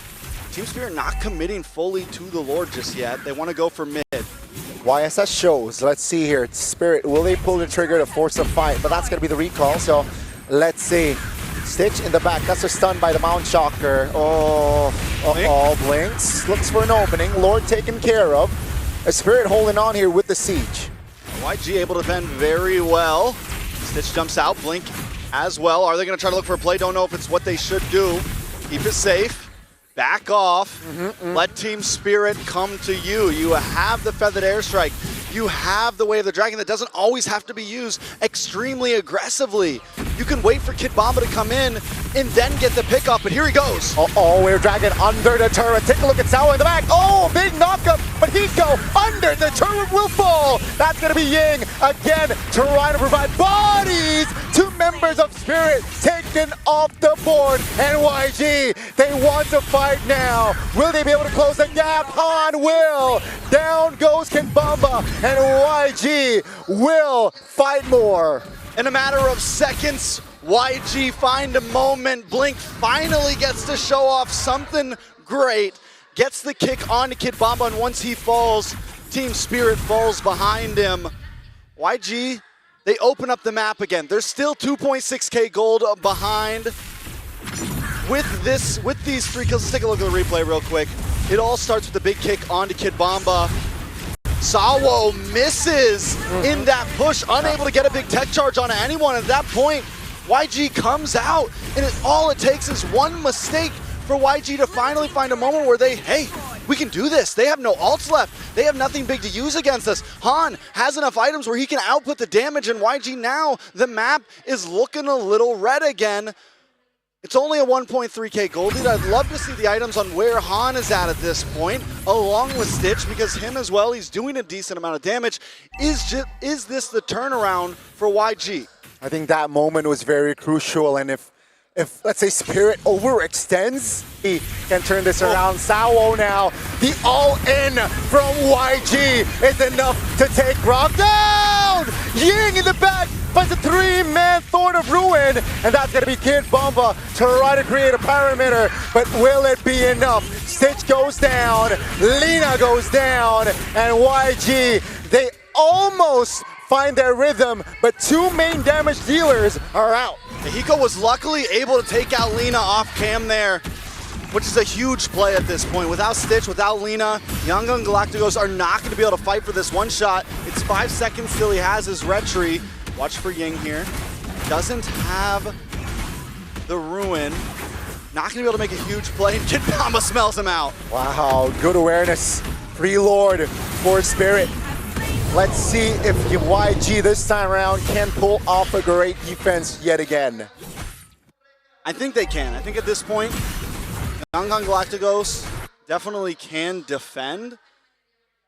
Team Spirit not committing fully to the Lord just yet. They want to go for mid. YSS shows. Let's see here. Spirit, will they pull the trigger to force a fight? But that's going to be the recall, so let's see. Stitch in the back. That's a stun by the Mount Shocker. Blinks. Looks for an opening. Lord taken care of. A Spirit holding on here with the siege. YG able to defend very well. Stitch jumps out, Blink as well. Are they going to try to look for a play? Don't know if it's what they should do. Keep it safe. Back off. Let Team Spirit come to you. You have the Feathered Airstrike. You have the Way of the Dragon that doesn't always have to be used extremely aggressively. You can wait for Kid Bamba to come in and then get the pickup, but here he goes. Way of Dragon under the turret. Take a look at Sawo in the back. Oh, big knockup, but Hiko under the turret will fall. That's going to be Ying again, trying to provide bodies to members of Spirit taken off the board. And YG, they want to fight now. Will they be able to close the gap? Han will. Down goes Kid Bamba, and YG will fight more. In a matter of seconds, YG find a moment. Blink finally gets to show off something great. Gets the kick onto Kid Bamba, and once he falls, Team Spirit falls behind him. YG, they open up the map again. They're still 2.6k gold behind. With these 3 kills, let's take a look at the replay real quick. It all starts with the big kick onto Kid Bamba. Sawo misses in that push, unable to get a big tech charge on anyone. At that point, YG comes out, and all it takes is one mistake for YG to finally find a moment where hey, we can do this. They have no ults left. They have nothing big to use against us. Han has enough items where he can output the damage, and YG now, the map is looking a little red again. It's only a 1.3k gold lead. I'd love to see the items on where Han is at this point, along with Stitch, because him as well, he's doing a decent amount of damage. Is this the turnaround for YG? I think that moment was very crucial, and if let's say Spirit overextends, he can turn this around. Sawo now, the all-in from YG is enough to take Rock down! Ying in the back, finds a 3-man Thorn of Ruin, and that's going to be Kid Bamba to try to create a parameter, but will it be enough? Stitch goes down, Lina goes down, and YG, they almost find their rhythm, but 2 main damage dealers are out. Hiko was luckily able to take out Lina off cam there, which is a huge play at this point. Without Stitch, without Lina, Yangon Galacticos are not going to be able to fight for this one shot. It's 5 seconds till he has his retry. Watch for Ying here. Doesn't have the Ruin. Not going to be able to make a huge play, and Kid Bomba smells him out. Wow, good awareness. Free Lord for Spirit. Let's see if YG this time around can pull off a great defense yet again. I think they can. I think at this point, Yangon Galacticos definitely can defend,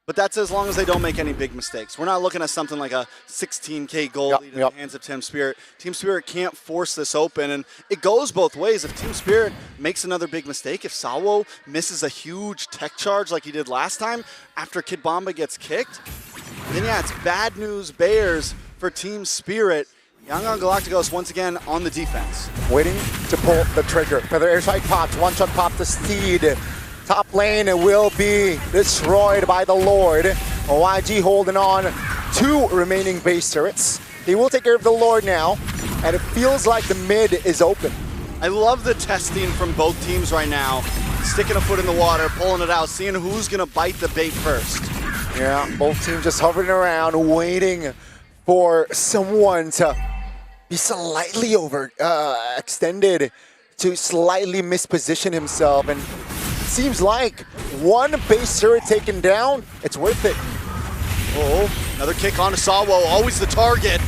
but that's as long as they don't make any big mistakes. We're not looking at something like a 16K goal lead in the hands of Team Spirit. Team Spirit can't force this open, and it goes both ways. If Team Spirit makes another big mistake, if Sawo misses a huge tech charge like he did last time after Kid Bomba gets kicked, then yeah, it's bad news bears for Team Spirit. Yangon Galacticos once again on the defense. Waiting to pull the trigger. Feather Airstrike popped, one shot popped the Steed. Top lane will be destroyed by the Lord. YG holding on 2 remaining base turrets. They will take care of the Lord now, and it feels like the mid is open. I love the testing from both teams right now. Sticking a foot in the water, pulling it out, seeing who's gonna bite the bait first. Yeah, both teams just hovering around, waiting for someone to be slightly extended, to slightly misposition himself, and it seems like 1 base turret taken down, it's worth it. Oh, another kick onto Sawo, always the target.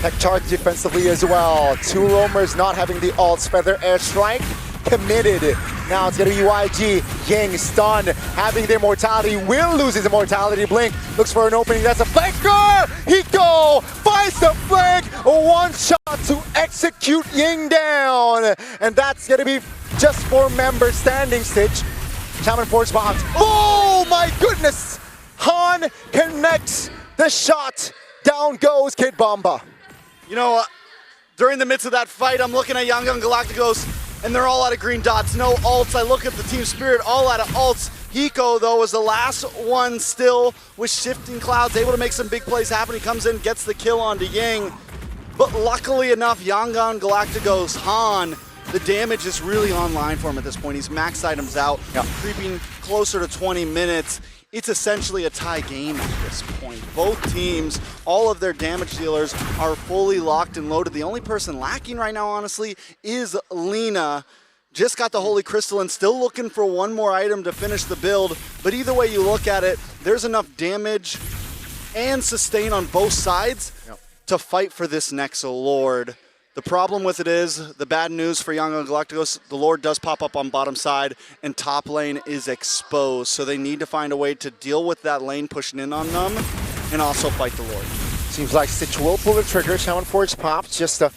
Tech charge defensively as well. 2 roamers not having the ults. Feather Airstrike committed. Now it's gonna be YG. Ying stunned, having the immortality, will lose his immortality. Blink looks for an opening. That's a flanker. Hiko finds the flank. A 1 shot to execute Ying down, and that's gonna be just for member standing. Stitch. Shaman Force bombs. Oh my goodness! Han connects the shot. Down goes Kid Bomba. You know, during the midst of that fight, I'm looking at Yangon Galacticos, and they're all out of green dots, no ults. I look at the Team Spirit, all out of ults. Hiko, though, was the last one still with Shifting Clouds, able to make some big plays happen. He comes in, gets the kill onto Ying. But luckily enough, Yangon Galacticos, Han, the damage is really online for him at this point. He's max items out, creeping closer to 20 minutes. It's essentially a tie game at this point. Both teams, all of their damage dealers are fully locked and loaded. The only person lacking right now, honestly, is Lina. Just got the Holy Crystal and still looking for 1 more item to finish the build. But either way you look at it, there's enough damage and sustain on both sides to fight for this Nexo Lord. The problem with it is, the bad news for Yangon Galacticos, the Lord does pop up on bottom side and top lane is exposed. So they need to find a way to deal with that lane pushing in on them and also fight the Lord. Seems like Stitch will pull the trigger. Shaman Forge pops just to,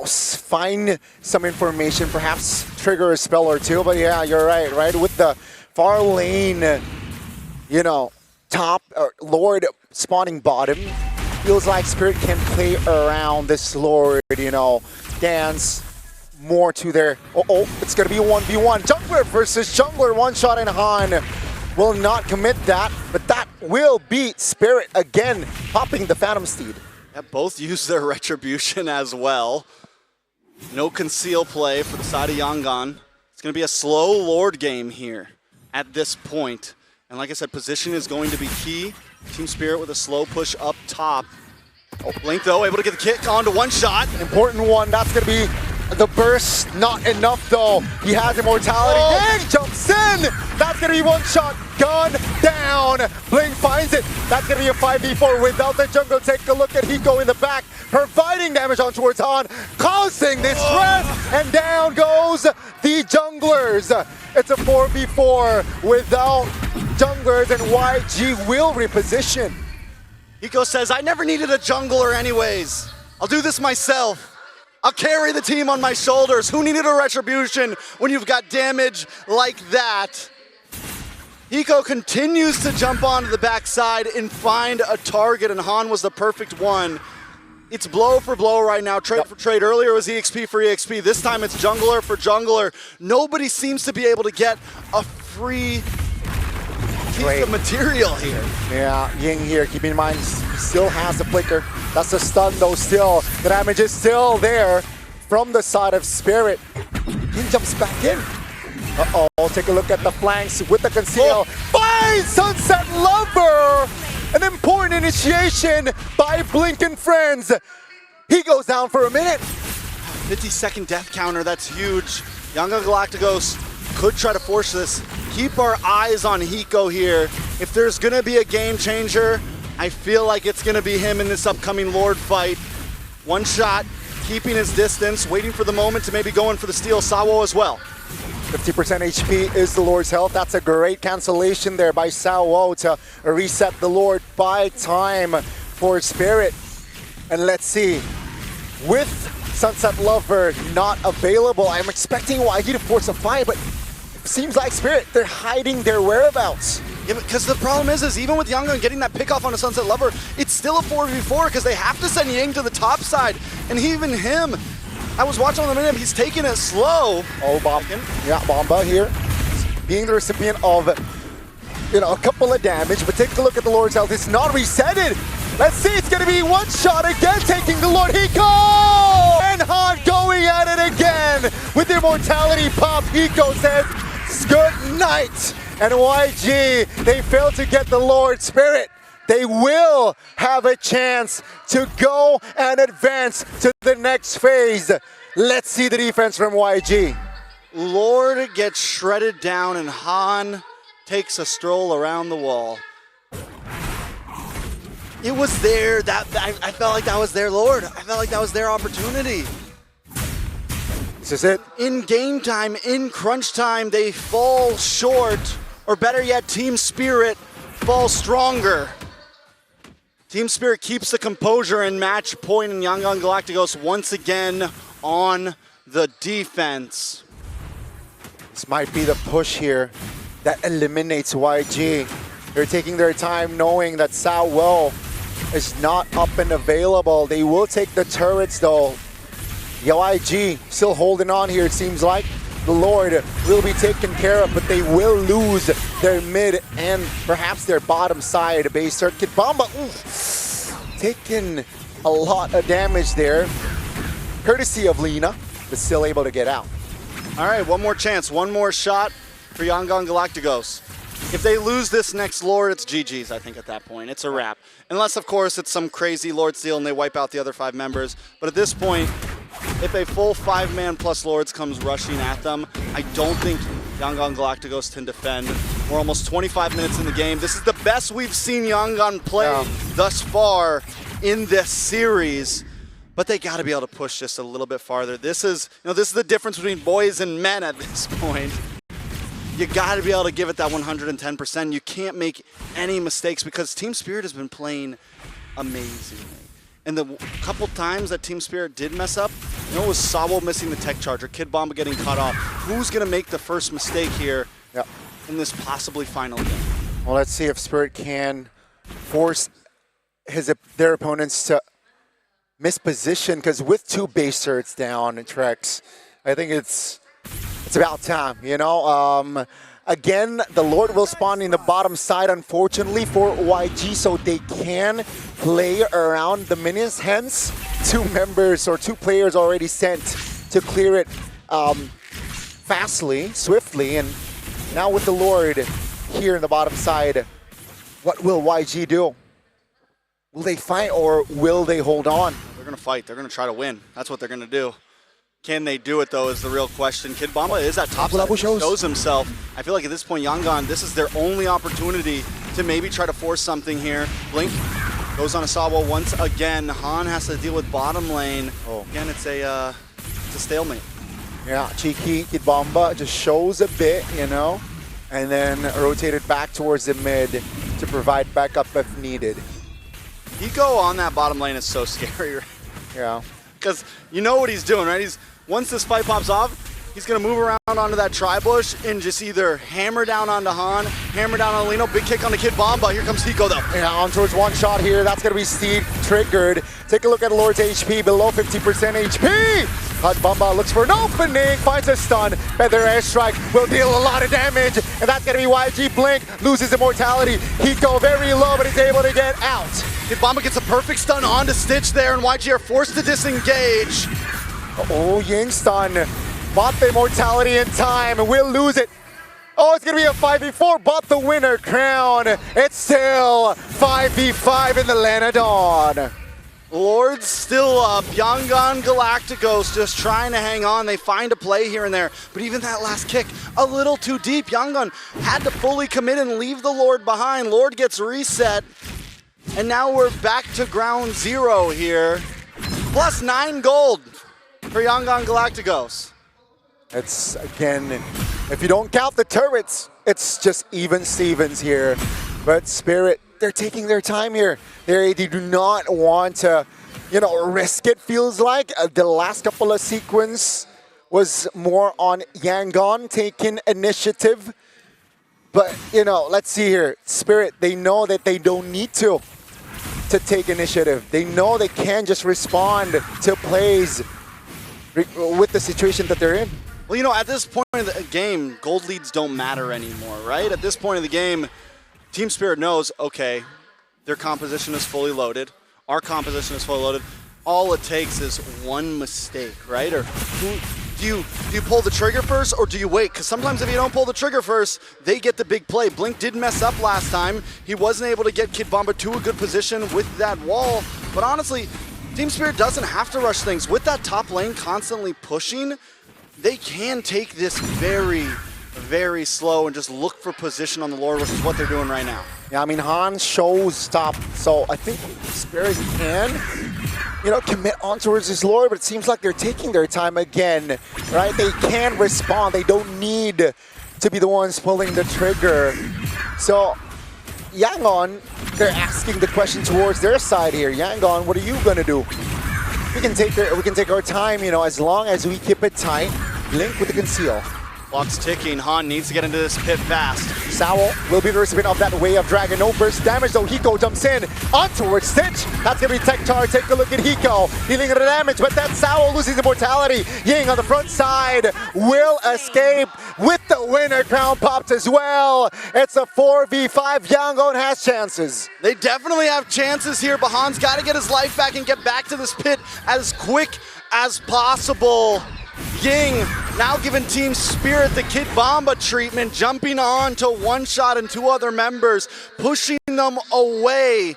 find some information, perhaps trigger a spell or 2. But yeah, you're right? With the far lane, top Lord spawning bottom, feels like Spirit can play around this Lord, dance more to their... it's going to be a 1v1. Jungler versus Jungler, 1 shot, and Han will not commit that, but that will beat Spirit again, popping the Phantom Steed. Yeah, both use their Retribution as well. No conceal play for the side of Yangon. It's going to be a slow Lord game here at this point. And like I said, position is going to be key. Team Spirit with a slow push up top. Blink though, able to get the kick onto 1 shot. Important one, that's gonna be the burst. Not enough though. He has immortality. Ying jumps in! That's gonna be 1 shot. Gun down. Blink finds it. That's gonna be a 5v4 without the jungle. Take a look at Hiko in the back, providing damage on towards Han, causing this stress, and down goes the junglers. It's a 4v4 without junglers, and YG will reposition. Hiko says, I never needed a jungler anyways. I'll do this myself. I'll carry the team on my shoulders. Who needed a Retribution when you've got damage like that? Hiko continues to jump onto the backside and find a target, and Han was the perfect one. It's blow for blow right now, trade for trade. Earlier it was EXP for EXP. This time it's jungler for jungler. Nobody seems to be able to get a free piece of material here. Yeah, Ying here, keep in mind, he still has the flicker. That's a stun though still. The damage is still there from the side of Spirit. Ying jumps back in. Uh-oh, take a look at the flanks with the conceal. Finds Sunset Lover! An important initiation by Blink and friends. He goes down for a minute. 50-second death counter, that's huge. Yangon Galacticos could try to force this. Keep our eyes on Hiko here. If there's gonna be a game changer, I feel like it's gonna be him in this upcoming Lord fight. One shot, keeping his distance, waiting for the moment to maybe go in for the steal. Sawo as well. 50% HP is the Lord's health. That's a great cancellation there by Sawo to reset the Lord by time for Spirit. And let's see, with Sunset Lover not available, I'm expecting YG to force a fight, but it seems like Spirit, they're hiding their whereabouts. Yeah, because the problem is even with Yangon getting that pick off on a Sunset Lover, it's still a 4v4 because they have to send Ying to the top side. And even him, I was watching on the minute, he's taking it slow. Oh, Bomba here, being the recipient of, a couple of damage, but take a look at the Lord's health. It's not resetted. Let's see, it's gonna be one shot again, taking the Lord. Hiko! And Han going at it again with the immortality pop. Hiko says, good night. And YG, they failed to get the Lord Spirit. They will have a chance to go and advance to the next phase. Let's see the defense from YG. Lord gets shredded down and Han takes a stroll around the wall. It was there, I felt like that was their Lord. I felt like that was their opportunity. This is it. In game time, in crunch time, they fall short, or better yet, Team Spirit falls stronger. Team Spirit keeps the composure and match point, and Yangon Galacticos once again on the defense. This might be the push here that eliminates YG. They're taking their time knowing that Sawo is not up and available. They will take the turrets though. YG still holding on here, it seems like. The Lord will be taken care of, but they will lose their mid and perhaps their bottom side base circuit. Bomba, taking a lot of damage there, courtesy of Lina, but still able to get out. All right, one more chance, one more shot for Yangon Galacticos. If they lose this next Lord, it's GG's, I think, at that point. It's a wrap. Unless, of course, it's some crazy Lord steal and they wipe out the other 5 members. But at this point, if a full 5-man plus Lords comes rushing at them, I don't think Yangon Galacticos can defend. We're almost 25 minutes in the game. This is the best we've seen Yangon play thus far in this series. But they got to be able to push this a little bit farther. This is, this is the difference between boys and men at this point. You got to be able to give it that 110%. You can't make any mistakes because Team Spirit has been playing amazingly. And the couple times that Team Spirit did mess up, it was Sawo missing the tech charger, Kid Bomba getting cut off. Who's going to make the first mistake here in this possibly final game? Well, let's see if Spirit can force their opponents to misposition, because with 2 base turrets down and Trex, I think it's about time, Again, the Lord will spawn in the bottom side, unfortunately, for YG, so they can play around the minions. Hence, 2 members or 2 players already sent to clear it fastly, swiftly, and now with the Lord here in the bottom side, what will YG do? Will they fight or will they hold on? They're going to fight. They're going to try to win. That's what they're going to do. Can they do it, though, is the real question. Kid Bomba is at top side, shows himself. I feel like at this point, Yangon, this is their only opportunity to maybe try to force something here. Blink goes on a Sawo once again. Han has to deal with bottom lane. Again, it's a stalemate. Yeah, cheeky Kid Bomba just shows a bit, and then rotated back towards the mid to provide backup if needed. Hiko on that bottom lane is so scary. Yeah. Because you know what he's doing, right? Once this fight pops off, He's going to move around onto that tri-bush and just either hammer down onto Han, hammer down on Lino, big kick on the Kid Bomba. Here comes Hiko though. And on towards one shot here. That's going to be Steed triggered. Take a look at Lord's HP, below 50% HP. Kid Bomba looks for an opening, finds a stun. Feather airstrike will deal a lot of damage. And that's going to be YG Blink, loses immortality. Hiko very low, but he's able to get out. Kid Bomba gets a perfect stun onto Stitch there, and YG are forced to disengage. Oh, Ying stun. Bought the immortality in time, and we'll lose it. Oh, it's going to be a 5v4, but the winner crown. It's still 5v5 in the Land of Dawn. Lord's still up. Yangon Galacticos just trying to hang on. They find a play here and there, but even that last kick, a little too deep. Yangon had to fully commit and leave the Lord behind. Lord gets reset, and now we're back to ground zero here. Plus 9 gold for Yangon Galacticos. It's, again, if you don't count the turrets, it's just even Stevens here. But Spirit, they're taking their time here. They do not want to, risk it, feels like. The last couple of sequence was more on Yangon taking initiative. But, let's see here. Spirit, they know that they don't need to take initiative. They know they can just respond to plays with the situation that they're in. Well, at this point in the game, gold leads don't matter anymore, right? At this point in the game, Team Spirit knows, okay, their composition is fully loaded. Our composition is fully loaded. All it takes is one mistake, right? Or do you pull the trigger first or do you wait? Because sometimes if you don't pull the trigger first, they get the big play. Blink did mess up last time. He wasn't able to get Kid Bomba to a good position with that wall. But honestly, Team Spirit doesn't have to rush things. With that top lane constantly pushing, they can take this very, very slow and just look for position on the Lord, which is what they're doing right now. Yeah, I mean, Han shows top, so I think Spirit can, commit on towards his Lord, but it seems like they're taking their time again, right? They can respond. They don't need to be the ones pulling the trigger. So, Yangon, they're asking the question towards their side here. Yangon, what are you going to do? We can take our time, as long as we keep it tight. Blink with the conceal. Clock's ticking. Han needs to get into this pit fast. Sowell will be the recipient of that Way of Dragon. No burst damage though. Hiko jumps in on towards Stitch. That's going to be Tech Tar. Take a look at Hiko. Dealing the damage, but that Sowell loses immortality. Ying on the front side will escape with the winner crown popped as well. It's a 4v5. Yangon has chances. They definitely have chances here, but Han's got to get his life back and get back to this pit as quick as possible. Ying now giving Team Spirit the Kid Bomba treatment, jumping on to one shot and 2 other members, pushing them away.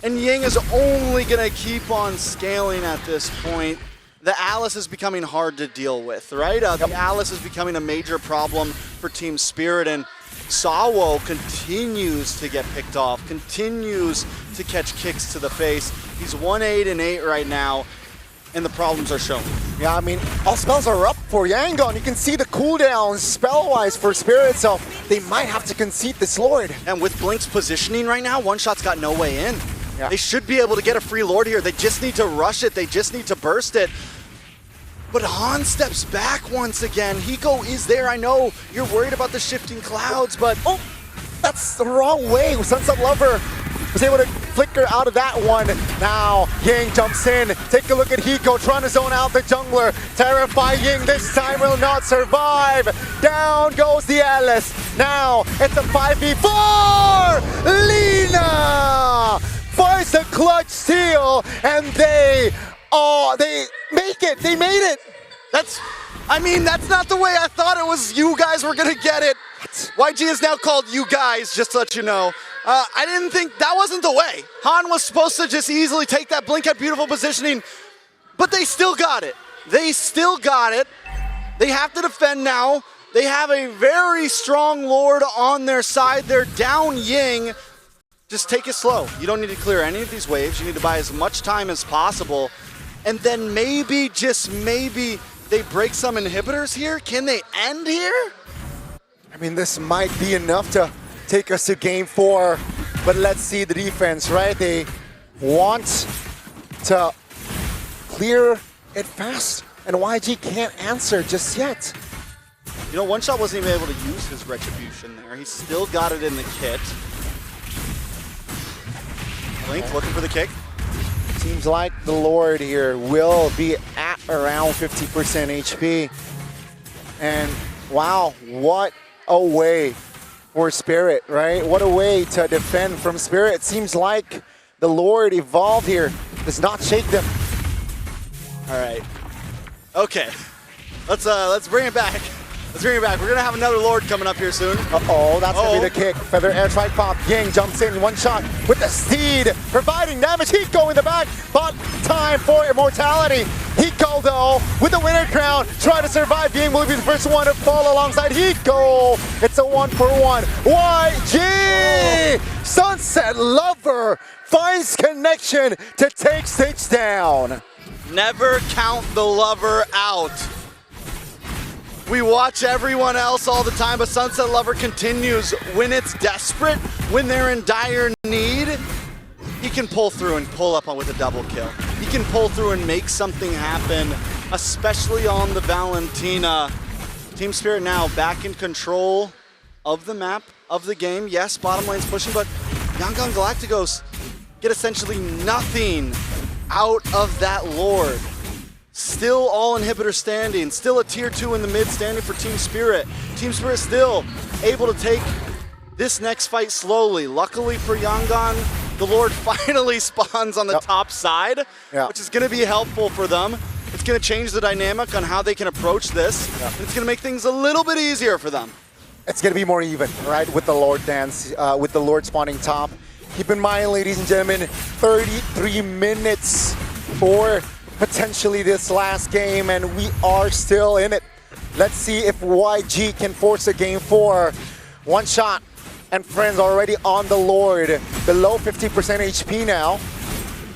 And Ying is only going to keep on scaling at this point. The Alice is becoming hard to deal with, right? The Alice is becoming a major problem for Team Spirit, and Sawo continues to get picked off, continues to catch kicks to the face. He's 1-8-8 right now, and the problems are shown. Yeah, I mean, all spells are up for Yangon. You can see the cooldowns spell-wise for Spirit, so they might have to concede this Lord. And with Blink's positioning right now, One Shot's got no way in. Yeah. They should be able to get a free Lord here. They just need to rush it. They just need to burst it. But Han steps back once again. Hiko is there. I know you're worried about the shifting clouds, but... Oh, that's the wrong way. Sunset Lover was able to flicker out of that one. Now, Ying jumps in. Take a look at Hiko trying to zone out the jungler. Terrify Ying this time will not survive. Down goes the Alice. Now, it's a 5v4. Lina finds the clutch steal, and they make it. They made it. That's not the way I thought it was. You guys were gonna get it. YG is now called you guys, just to let you know. I didn't think that wasn't the way. Han was supposed to just easily take that Blink at beautiful positioning, but they still got it. They still got it. They have to defend now. They have a very strong Lord on their side. They're down Ying. Just take it slow. You don't need to clear any of these waves. You need to buy as much time as possible. And then maybe, just maybe, they break some inhibitors here. Can they end here? I mean, this might be enough to take us to game 4, but let's see the defense, right? They want to clear it fast. and YG can't answer just yet. You know, One Shot wasn't even able to use his Retribution there. He still got it in the kit. Link looking for the kick. Seems like the Lord here will be at around 50% HP. And wow, what a way for Spirit, right? What a way to defend from Spirit. It seems like the Lord evolved here. Does not shake them. All right. Okay. Let's bring it back. Let's bring it back. We're gonna have another Lord coming up here soon. Uh-oh, that's gonna be the kick. Feather air strike pop. Ying jumps in, One Shot with the steed, providing damage. Hiko in the back, but time for immortality. Hiko though, with the winner crown, trying to survive. Ying will be the first one to fall alongside Hiko. It's a 1-for-1. YG! Sunset Lover finds connection to take stage down. Never count the lover out. We watch everyone else all the time, but Sunset Lover continues. When it's desperate, when they're in dire need, he can pull through and pull up with a double kill. He can pull through and make something happen, especially on the Valentina. Team Spirit now back in control of the map, of the game. Yes, bottom lane's pushing, but Yangon Galacticos get essentially nothing out of that Lord. Still all inhibitor standing, still a tier 2 in the mid standing for Team Spirit. Team Spirit still able to take this next fight slowly. Luckily for Yangon, the Lord finally spawns on the top side, which is going to be helpful for them. It's going to change the dynamic on how they can approach this, and it's going to make things a little bit easier for them. It's going to be more even, right, with the Lord dance, with the Lord spawning top. Keep in mind, ladies and gentlemen, 33 minutes for potentially this last game, and we are still in it. Let's see if YG can force a game 4. One Shot and friends already on the Lord, below 50% HP now.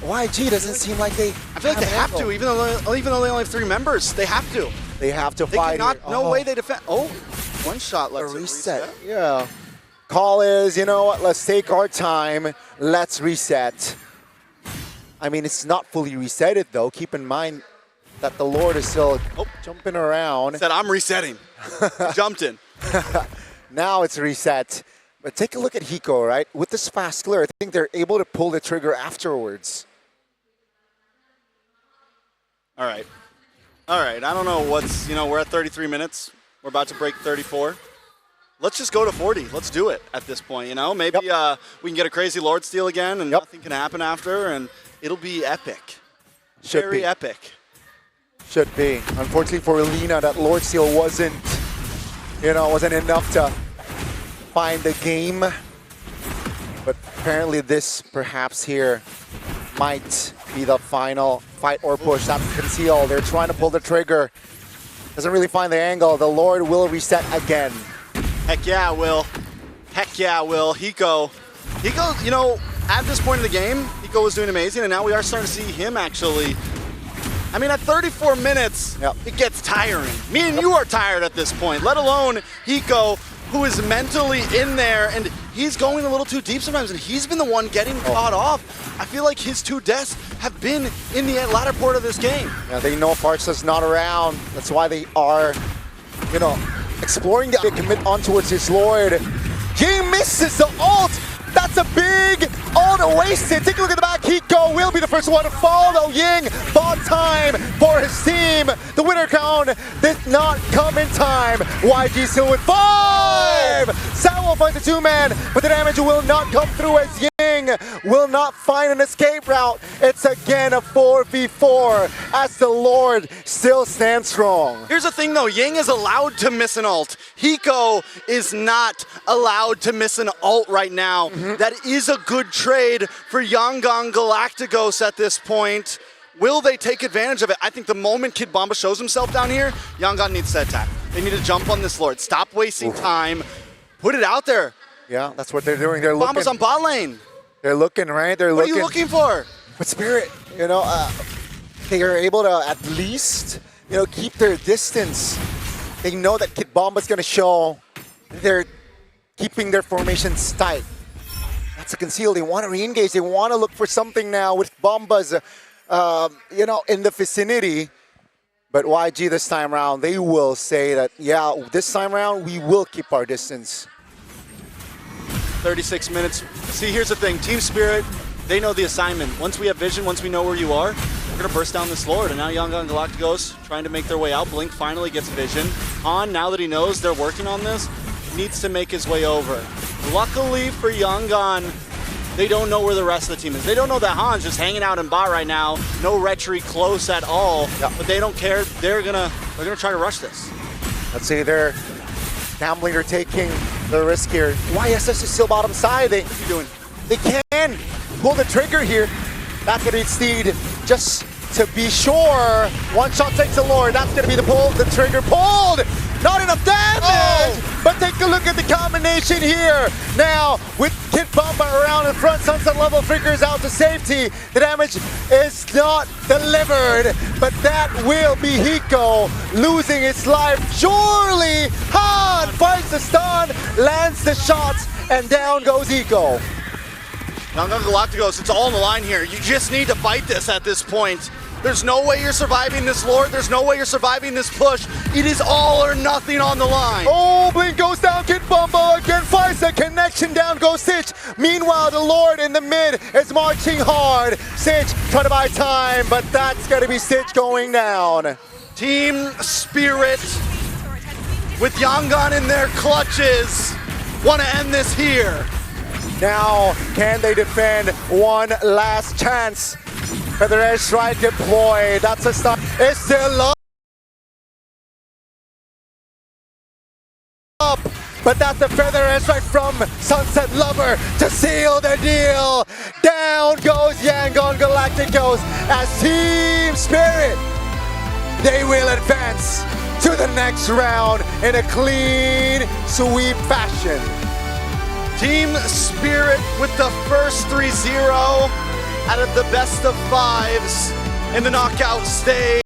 YG doesn't seem like they. I feel like they have to, even though they only have 3 members. They have to. They have to They fight. cannot. No way they defend. Oh, One Shot lets A it reset. Yeah. Call is, you know what? Let's take our time. Let's reset. I mean, it's not fully resetted though. Keep in mind that the Lord is still jumping around. Said I'm resetting. Jumped in. Now it's reset. But take a look at Hiko, right? With this fast clear, I think they're able to pull the trigger afterwards. All right. All right. I don't know what's, we're at 33 minutes. We're about to break 34. Let's just go to 40. Let's do it at this point, Maybe we can get a crazy Lord steal again and nothing can happen after, and it'll be epic. Very epic. Should be. Unfortunately for Alina, that Lord steal wasn't enough to find the game. But apparently this, perhaps here, might be the final fight or push. That's Conceal. They're trying to pull the trigger. Doesn't really find the angle. The Lord will reset again. Heck yeah, Will. Heck yeah, Will. Hiko, at this point in the game, Hiko was doing amazing, and now we are starting to see him actually. I mean, at 34 minutes, it gets tiring. Me and you are tired at this point, let alone Hiko, who is mentally in there, and he's going a little too deep sometimes, and he's been the one getting caught off. I feel like his 2 deaths have been in the latter part of this game. Yeah, they know Parsa's not around. That's why they are, exploring the commit on towards his Lord. He misses the ult. That's a big ult wasted. Take a look at the back. Hiko will be the first one to fall, though. Ying bought time for his team. The winner crown did not come in time. YG still with 5. Sawo finds a 2-man, but the damage will not come through as Ying will not find an escape route. It's again a 4v4 as the Lord still stands strong. Here's the thing though, Ying is allowed to miss an ult. Hiko is not allowed to miss an ult right now. That is a good trade for Yangon Galacticos at this point. Will they take advantage of it? I think the moment Kid Bomba shows himself down here, Yangon needs to attack. They need to jump on this Lord. Stop wasting time. Put it out there. Yeah, that's what they're doing. They're Bomba's on bot lane. They're looking, right? They're What looking. are you looking for? But Spirit, they are able to at least, keep their distance. They know that Kid Bomba's going to show. They're keeping their formations tight. That's a Conceal. They want to re-engage. They want to look for something now with Bombas, in the vicinity. But YG this time around, they will say that, yeah, this time around, we will keep our distance. 36 minutes. See, here's the thing. Team Spirit, they know the assignment. Once we have vision, once we know where you are, we're going to burst down this Lord. And now Yangon Galacticos trying to make their way out. Blink finally gets vision. Han, now that he knows they're working on this, needs to make his way over. Luckily for Yangon, they don't know where the rest of the team is. They don't know that Han's just hanging out in bot right now. No retry close at all. Yeah. But they don't care. They're gonna try to rush this. Let's see, they're gambling or taking the risk here. YSS is still bottom side. What are you doing? They can pull the trigger here. That's gonna be Steed. Just to be sure, one shot takes the Lord. That's gonna be the pull. The trigger pulled. Not enough damage. But take a look at the combination here. Now, with Kid Bamba around in front, Sunset Level figures out to safety. The damage is not delivered, but that will be Hiko losing his life. Surely, Han finds the stun, lands the shots, and down goes Hiko. Yangon Galacticos, it's all on the line here. You just need to fight this at this point. There's no way you're surviving this Lord. There's no way you're surviving this push. It is all or nothing on the line. Oh, Blink goes down, Kid Bumbo again finds the connection, down goes Sitch. Meanwhile, the Lord in the mid is marching hard. Sitch trying to buy time, but that's gonna be Sitch going down. Team Spirit with Yangon in their clutches want to end this here. Now, can they defend one last chance? Feather Edge Strike deployed. That's a start. It's still up. But that's the Feather Edge Strike from Sunset Lover to seal the deal. Down goes Yangon Galacticos as Team Spirit. They will advance to the next round in a clean sweep fashion. Team Spirit with the first 3-0 out of the best of fives in the knockout stage.